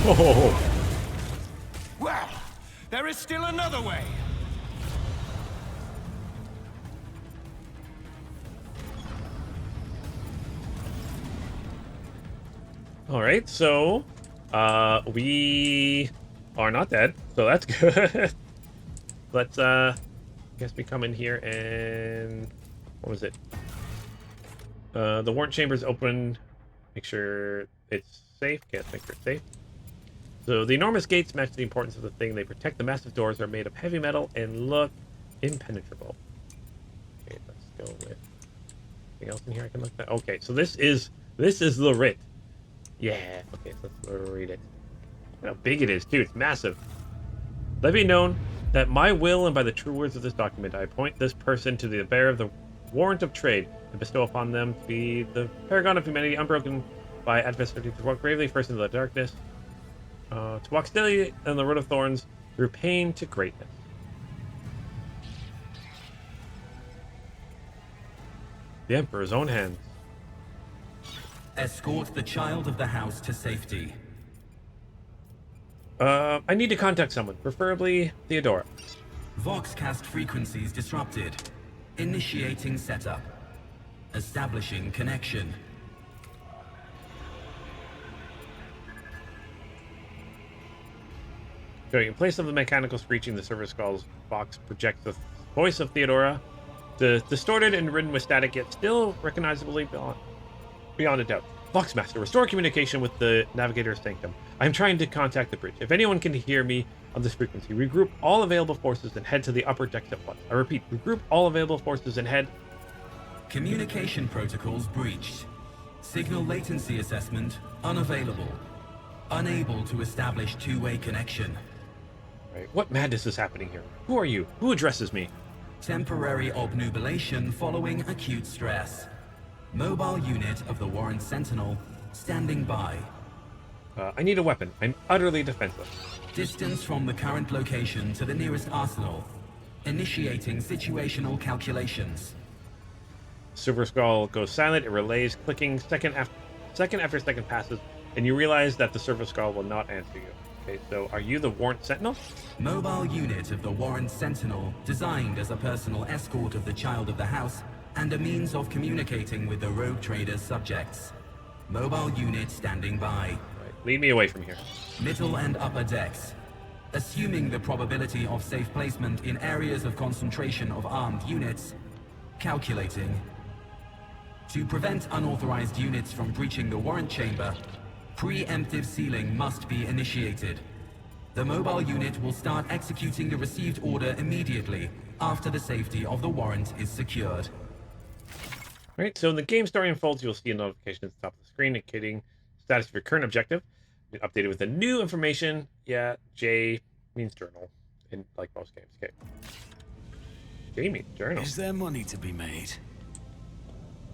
Oh. Well, there is still another way. All right, so we are not dead, so that's good. Let's I guess we come in here and what was it? The warrant chamber is open. Make sure it's safe. Can't make sure it's safe. So the enormous gates match the importance of the thing. They protect. The massive doors are made of heavy metal and look impenetrable. Okay, let's go with anything else in here I can look at. Okay, so this is the writ. Yeah. Okay, so let's read it. Look how big it is too. It's massive. Let it be known that my will and by the true words of this document, I appoint this person to the bearer of the warrant of trade and bestow upon them to be the paragon of humanity, unbroken by adversity, to walk bravely first into the darkness. To walk steadily on the road of thorns through pain to greatness. The Emperor's own hands. Escort the child of the house to safety. I need to contact someone, preferably Theodora. Voxcast frequencies disrupted. Initiating setup. Establishing connection. So in place of the mechanical screeching, the server skull's box projects the voice of Theodora, distorted and ridden with static, yet still recognizably beyond a doubt. Voxmaster, restore communication with the Navigator's Sanctum. I am trying to contact the bridge. If anyone can hear me on this frequency, regroup all available forces and head to the upper decks at once. I repeat, regroup all available forces and head... Communication protocols breached. Signal latency assessment unavailable. Unable to establish two-way connection. Right. What madness is happening here? Who are you? Who addresses me? Temporary obnubilation following acute stress. Mobile unit of the Warren Sentinel standing by. I need a weapon. I'm utterly defenseless. Distance from the current location to the nearest arsenal. Initiating situational calculations. Silver Skull goes silent. It relays, clicking second after second passes, and you realize that the Silver Skull will not answer you. Okay, so are you the Warrant Sentinel? Mobile unit of the Warren Sentinel, designed as a personal escort of the child of the house, and a means of communicating with the rogue trader's subjects. Mobile unit standing by. Right, lead me away from here. Middle and upper decks. Assuming the probability of safe placement in areas of concentration of armed units. Calculating. To prevent unauthorized units from breaching the warrant chamber, preemptive sealing must be initiated. The mobile unit will start executing the received order immediately after the safety of the warrant is secured. Right, so in the game story unfolds, you'll see a notification at the top of the screen indicating status of your current objective. Get updated with the new information. Yeah, J means journal in like most games. Okay. J means journal. Is there money to be made?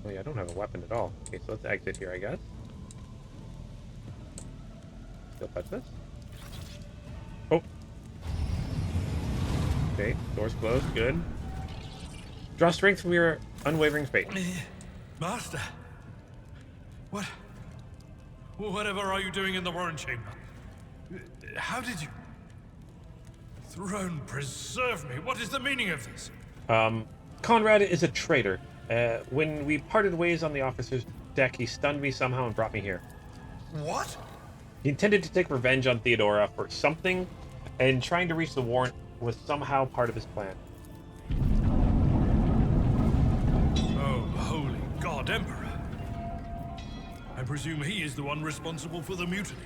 Oh yeah, I don't have a weapon at all. Okay, so let's exit here, I guess. Still touch this? Oh. Okay, door's closed. Good. Draw strength from your unwavering faith. Master. Whatever are you doing in the warrant chamber? How did you... Throne preserve me. What is the meaning of this? Conrad is a traitor. When we parted ways on the officer's deck, he stunned me somehow and brought me here. What? He intended to take revenge on Theodora for something, and trying to reach the warrant was somehow part of his plan. Oh, holy God, Emperor. I presume he is the one responsible for the mutiny.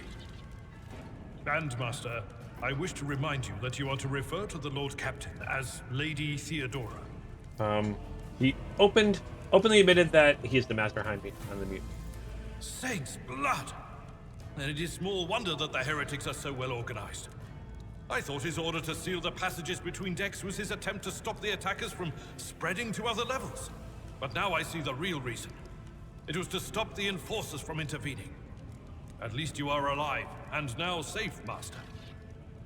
And, Master, I wish to remind you that you are to refer to the Lord Captain as Lady Theodora. He openly admitted that he is the master behind me on the mutiny. Saints' blood! Then it is small wonder that the heretics are so well organized. I thought his order to seal the passages between decks was his attempt to stop the attackers from spreading to other levels. But now I see the real reason. It was to stop the enforcers from intervening. At least you are alive, and now safe, Master.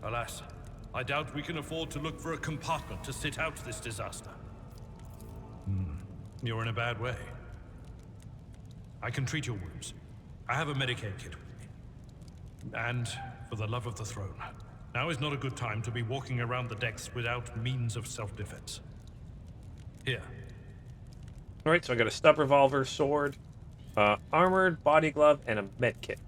Alas, I doubt we can afford to look for a compartment to sit out this disaster. You're in a bad way. I can treat your wounds. I have a Medicaid kit with me. And, for the love of the throne, now is not a good time to be walking around the decks without means of self-defense. Here. Alright, so I got a stub revolver, sword, armored body glove, and a med kit.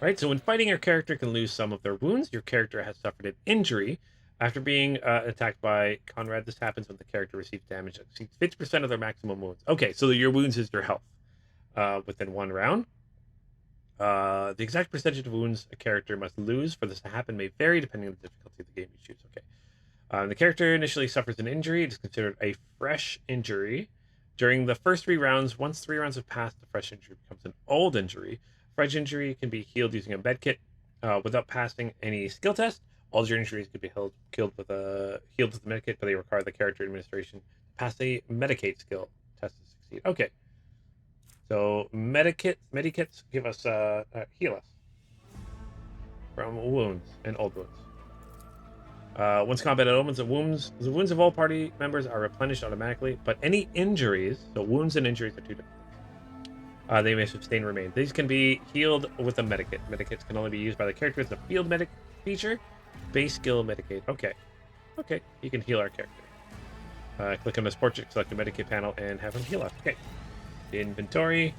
Right, so when fighting, your character can lose some of their wounds. Your character has suffered an injury after being attacked by Conrad. This happens when the character receives damage that exceeds 50% of their maximum wounds. Okay, so your wounds is your health within one round. The exact percentage of wounds a character must lose for this to happen may vary depending on the difficulty of the game you choose. Okay. The character initially suffers an injury. It is considered a fresh injury. During the first 3 rounds, once 3 rounds have passed, the fresh injury becomes an old injury. Fresh injury can be healed using a med kit without passing any skill test. All your injuries could be healed with a med kit, but they require the character administration to pass a Medicaid skill test to succeed. Okay. So medikits give us heal us from wounds and old wounds. Once combat opens, the wounds of all party members are replenished automatically, but any injuries, so wounds and injuries are 2 different things. They may sustain remain. These can be healed with a medikit. Medikits can only be used by the character as a field medic feature. Base skill Medicaid. Okay, you can heal our character. Click on this portrait, select the Medicaid panel, and have him heal us. Okay. Inventory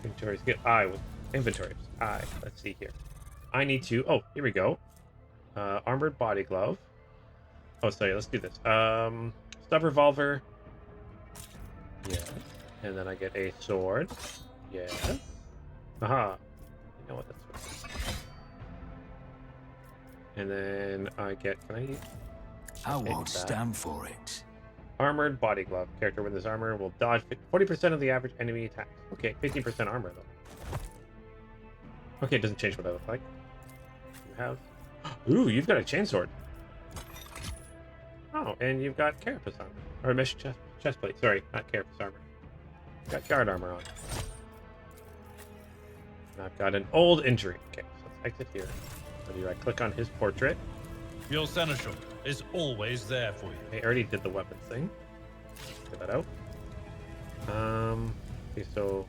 skill. Inventory. Let's see here. I need to. Oh, here we go. Armored body glove. Oh, sorry. Let's do this. Stub revolver. Yes. And then I get a sword. Yes. Aha. You know what? That's what. And then I get. I won't stand for it. Armored body glove. Character with this armor will dodge 40% of the average enemy attacks. Okay, 15% armor though. Okay, it doesn't change what I look like. You have. Ooh, you've got a chainsword. Oh, and you've got carapace armor. Or mesh chest plate. Sorry, not carapace armor. You've got guard armor on. And I've got an old injury. Okay, so let's exit here. So do I click on his portrait? Your seneschal is always there for you. I already did the weapons thing. Get that out. Okay, so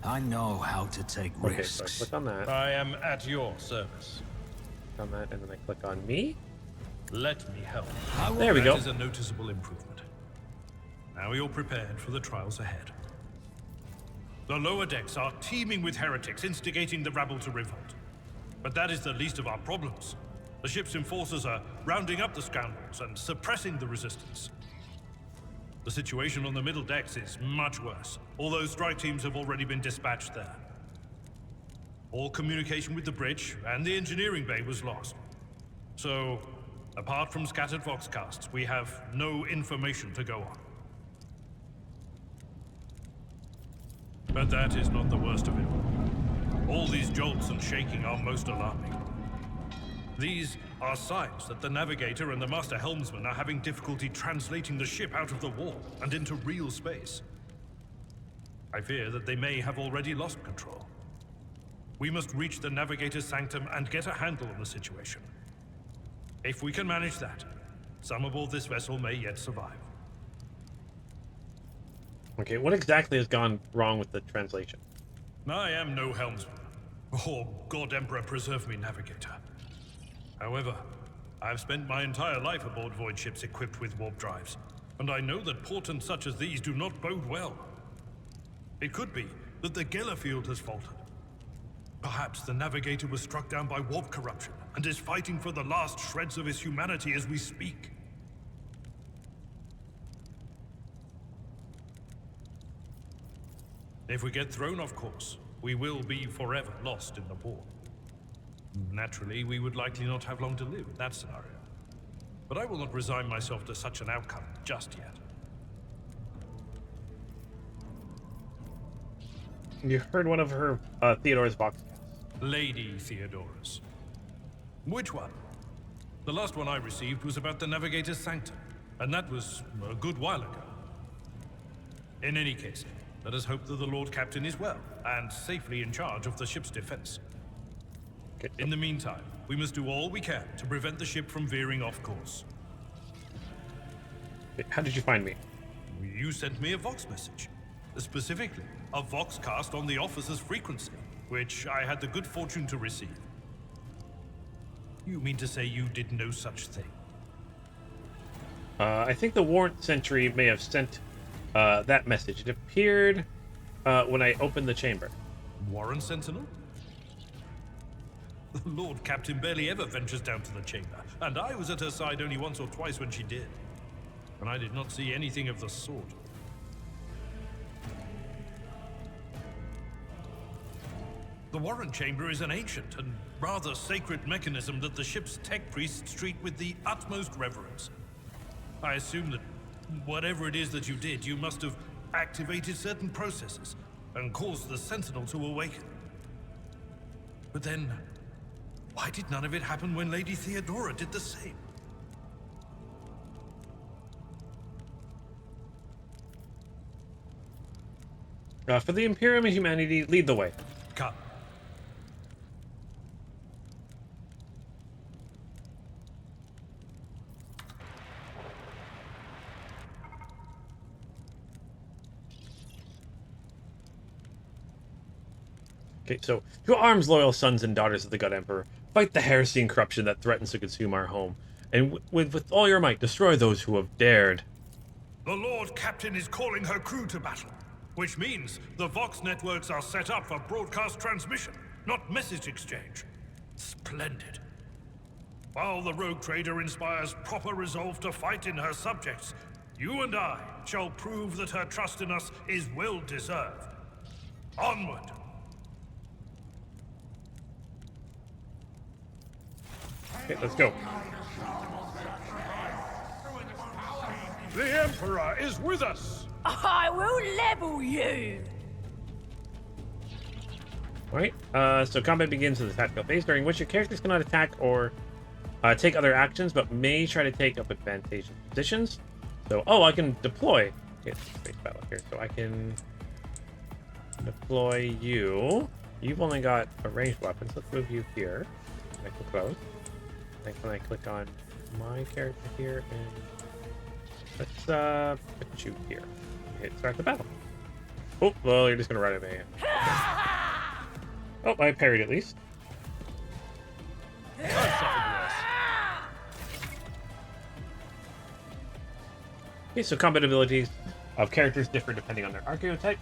I know how to take okay, so I risks. click on that. I am at your service. Click on that, and then I click on me. Let me help. There we go. That is a noticeable improvement. Now you're prepared for the trials ahead. The lower decks are teeming with heretics instigating the rabble to revolt. But that is the least of our problems. The ship's enforcers are rounding up the scoundrels and suppressing the resistance. The situation on the middle decks is much worse, although strike teams have already been dispatched there. All communication with the bridge and the engineering bay was lost. So, apart from scattered voxcasts, we have no information to go on. But that is not the worst of it. All these jolts and shaking are most alarming. These are signs that the navigator and the master helmsman are having difficulty translating the ship out of the warp and into real space. I fear that they may have already lost control. We must reach the navigator's sanctum and get a handle on the situation. If we can manage that, some aboard this vessel may yet survive. Okay, what exactly has gone wrong with the translation? I am no helmsman, or God Emperor preserve me navigator. However, I've spent my entire life aboard void ships equipped with warp drives, and I know that portents such as these do not bode well. It could be that the Geller field has faltered. Perhaps the navigator was struck down by warp corruption, and is fighting for the last shreds of his humanity as we speak. If we get thrown off course, we will be forever lost in the warp. Naturally, we would likely not have long to live in that scenario. But I will not resign myself to such an outcome just yet. You heard one of her Theodora's voxcasts. Lady Theodora's. Which one? The last one I received was about the Navigator's Sanctum, and that was a good while ago. In any case, let us hope that the Lord Captain is well, and safely in charge of the ship's defense. Okay. In the meantime, we must do all we can to prevent the ship from veering off course. How did you find me? You sent me a Vox message. Specifically, a Voxcast on the officer's frequency, which I had the good fortune to receive. You mean to say you did no such thing? I think the warrant sentry may have sent that message. It appeared when I opened the chamber. Warren Sentinel? The Lord Captain barely ever ventures down to the chamber, and I was at her side only once or twice when she did. And I did not see anything of the sort. The Warren Chamber is an ancient and rather sacred mechanism that the ship's tech priests treat with the utmost reverence. I assume that whatever it is that you did, you must have activated certain processes and caused the Sentinel to awaken. But then, why did none of it happen when Lady Theodora did the same? For the Imperium and humanity, lead the way. Come. Okay, so, to arms, loyal sons and daughters of the God Emperor, fight the heresy and corruption that threatens to consume our home, and with all your might, destroy those who have dared. The Lord Captain is calling her crew to battle, which means the Vox networks are set up for broadcast transmission, not message exchange. Splendid. While the rogue trader inspires proper resolve to fight in her subjects, you and I shall prove that her trust in us is well deserved. Onward! Okay, let's go. The Emperor is with us! I will level you! Alright, so combat begins with the tactical phase, during which your characters cannot attack or take other actions, but may try to take up advantageous positions. So, I can deploy. Okay, space battle here, so I can deploy you. You've only got a ranged weapon, so let's move you here. Nice and close. Then can I click on my character here, and let's put you here. Hit start the battle. Oh, well, you're just gonna run away. Oh, I parried at least. Okay, so combat abilities of characters differ depending on their archetype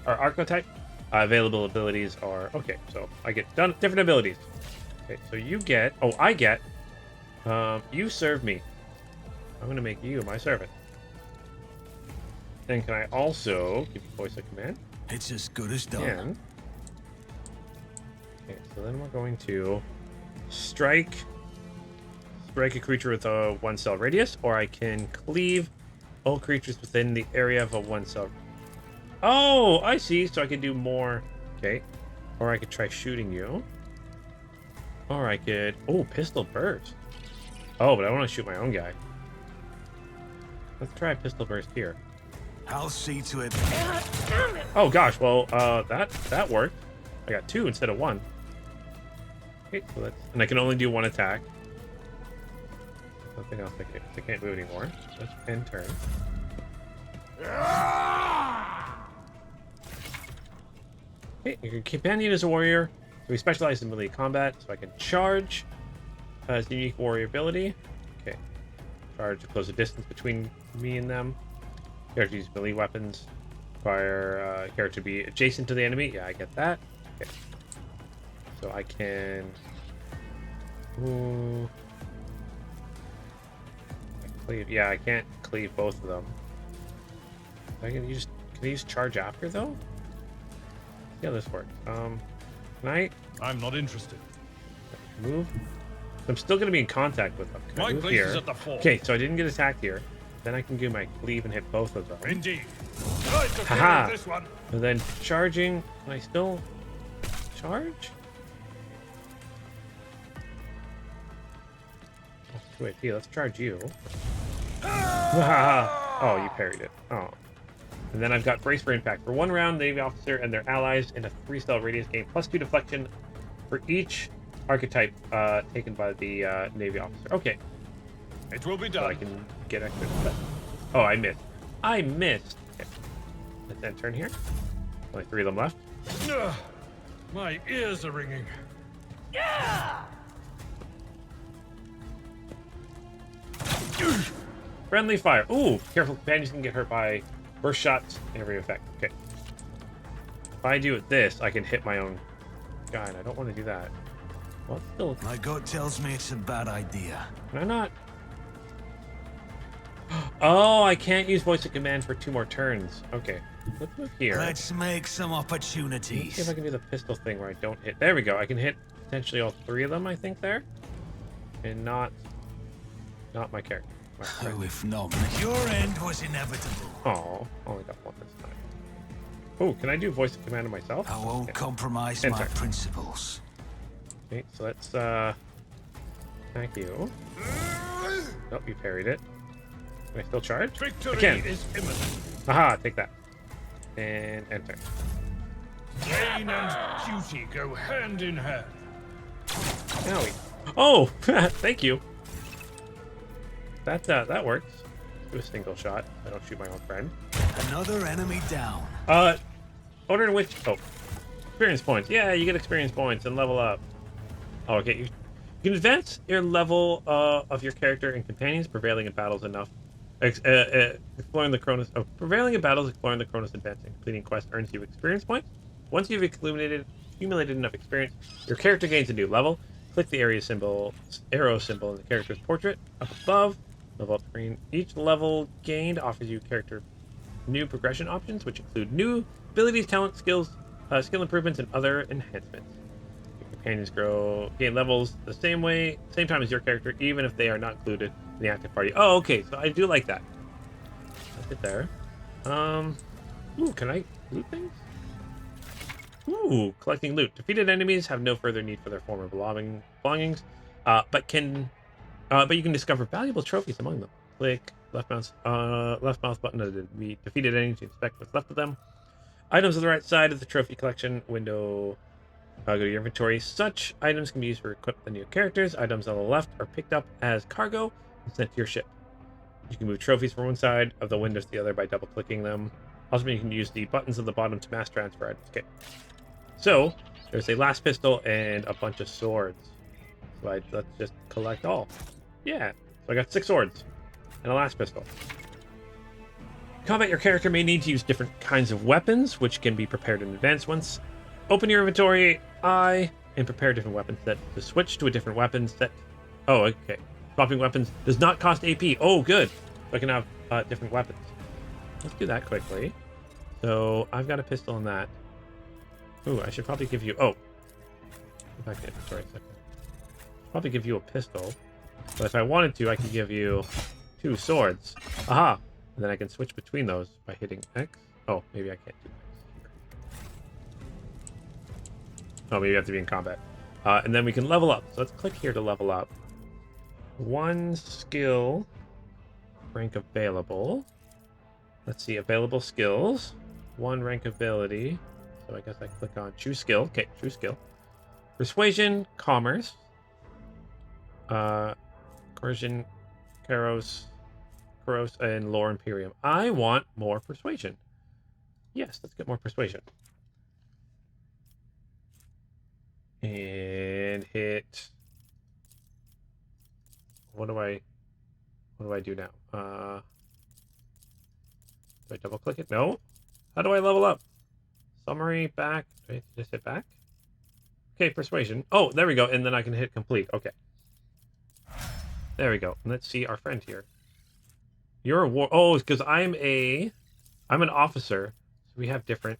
or archetype. Available abilities are okay. So I get different abilities. Okay, so you get. Oh, I get. You serve me. I'm gonna make you my servant. Then can I also give you voice of command? It's as good as done. And okay, so then we're going to strike a creature with a 1 cell radius, or I can cleave all creatures within the area of a 1 cell. Oh, I see. So I can do more. Okay, or I could try shooting you, or I could pistol burst. Oh, but I want to shoot my own guy. Let's try a pistol burst here. I'll see to it. Oh gosh, well, that worked. I got 2 instead of 1. Okay, so and I can only do 1 attack. Nothing else I can't move anymore. Let's end turn. Okay, your companion is a warrior, so we specialize in melee combat, so I can charge as unique warrior ability. Okay, charge to close the distance between me and them. Character use melee weapons. Require character to be adjacent to the enemy. Yeah, I get that. Okay. So I can. Ooh. Cleave. Yeah, I can't cleave both of them. I can use. Can I use charge after though? See how this works. Can I? I'm not interested. Move. I'm still going to be in contact with them. Can I My move place here? is at the fort. Okay, so I didn't get attacked here. Then I can do my cleave and hit both of them. Indeed. I took care Haha. of this one. And then charging. Can I still charge? Oh, wait, let's charge you. Oh, you parried it. Oh. And then I've got brace for impact. For 1 round, the Navy officer and their allies in a 3-cell radius gain +2 deflection for each archetype taken by the Navy officer. Okay. It will be So done. I can get extra. Oh, I missed. I missed. Okay. Let's end turn here. Only 3 of them left. Ugh, my ears are ringing. Friendly fire. Ooh, careful. Companions can get hurt by burst shots and every effect. Okay. If I do it this, I can hit my own guy, and I don't want to do that. Well, it's still. My gut tells me it's a bad idea. Can I not? Oh, I can't use voice of command for 2 more turns. Okay. Let's move here. Let's make some Let's see if opportunities. I can do the pistol thing where I don't hit. There we go. I can hit potentially all 3 of them, I think, there. And not my character. My friend. Oh, if not, your end was inevitable. Oh, only got 1 this time. Oh, can I do voice of command to myself? I won't Okay. compromise Enter. my principles. Okay, so let's thank you. Nope, you parried it. Can I still charge? Victory I can. is imminent. Aha, take that. And enter. Gain and duty go hand in hand. Owie. Oh, thank you. That works. Do a single shot. I don't shoot my own friend. Another enemy down. Order in which experience points. Yeah, you get experience points and level up. Oh, okay. You can advance your level of your character and companions prevailing in battles enough. Exploring the Koronus. Prevailing in battles, exploring the Koronus advancing. Completing quest earns you experience points. Once you've accumulated enough experience, your character gains a new level. Click the arrow symbol in the character's portrait up above. Level up screen. Each level gained offers you character new progression options, which include new abilities, talents, skills, skill improvements, and other enhancements. Your companions gain levels the same time as your character, even if they are not included in the active party. Oh, okay, so I do like that. That's it there. Ooh, can I loot things? Ooh, collecting loot. Defeated enemies have no further need for their former belongings, but you can discover valuable trophies among them. Click left mouse button to be defeated enemies to inspect what's left of them. Items on the right side of the trophy collection window. Go to your inventory. Such items can be used for equip the new characters. Items on the left are picked up as cargo and sent to your ship. You can move trophies from one side of the windows to the other by double-clicking them. Also, you can use the buttons on the bottom to mass transfer items. Okay. So, there's a last pistol and a bunch of swords. So let's just collect all. Yeah. So I got 6 swords and a last pistol. combat, your character may need to use different kinds of weapons, which can be prepared in advance. Once open your inventory, and prepare different weapon set to switch to a different weapon set. Oh, okay. Swapping weapons does not cost AP. Oh, good. So I can have different weapons. Let's do that quickly. So I've got a pistol in that. Ooh, I should probably give you... Oh. Go back to inventory a second. Probably give you a pistol. But if I wanted to, I could give you 2 swords. Aha! And then I can switch between those by hitting X. Oh, maybe I can't do X here. Oh, maybe I have to be in combat. And then we can level up. So let's click here to level up. 1 skill rank available. Let's see, available skills. 1 rank ability. So I guess I click on choose skill. Okay, choose skill. Persuasion, commerce. Coercion, Karos, and lore Imperium. I want more persuasion. Yes, let's get more persuasion. And hit. What do I do now? Do I double click it? No. How do I level up? Summary, back. Do I just hit back? Okay, persuasion. Oh, there we go. And then I can hit complete. Okay. There we go. And let's see our friend here. You're a war. Oh, it's because I'm an officer. So we have different.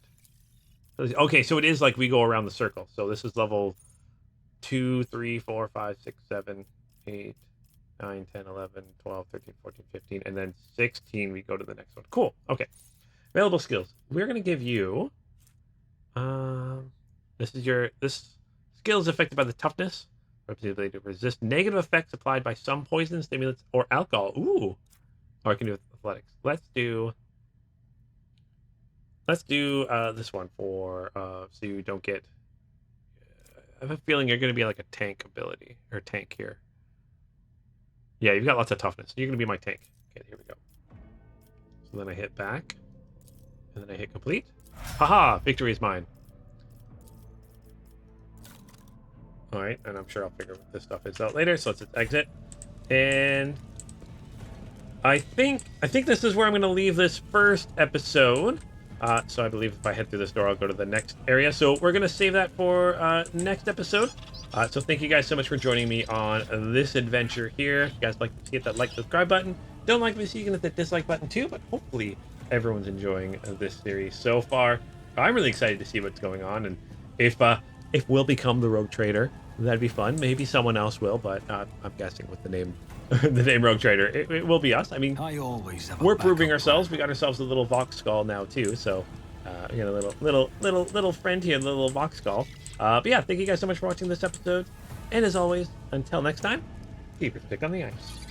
Okay, so it is like we go around the circle. So this is level 2, 3, 4, 5, 6, 7, 8, 9, 10, 11, 12, 13, 14, 15, and then 16. We go to the next one. Cool. Okay. Available skills. We're going to give you. This skill is affected by the toughness. Ability to resist negative effects applied by some poisons, stimulants, or alcohol. Ooh. Or I can do it with athletics. Let's do this one for so you don't get. I have a feeling you're going to be like a tank ability or tank here. Yeah, you've got lots of toughness. You're going to be my tank. Okay, here we go. So then I hit back, and then I hit complete. Haha! Victory is mine. All right, and I'm sure I'll figure what this stuff is out later. So let's exit, and I think this is where I'm going to leave this first episode. So I believe if I head through this door, I'll go to the next area. So we're going to save that for next episode. So thank you guys so much for joining me on this adventure here. If you guys like to hit that like, subscribe button. Don't like this, you can hit the dislike button too. But hopefully everyone's enjoying this series so far. I'm really excited to see what's going on, and if we'll become the Rogue Trader, that'd be fun. Maybe someone else will, but I'm guessing with the name, the name Rogue Trader, it will be us. I mean, we're proving ourselves. We got ourselves a little Vox Skull now too, so we got a little friend here, the little Vox Skull. But yeah, thank you guys so much for watching this episode, and as always, until next time, keep your stick on the ice.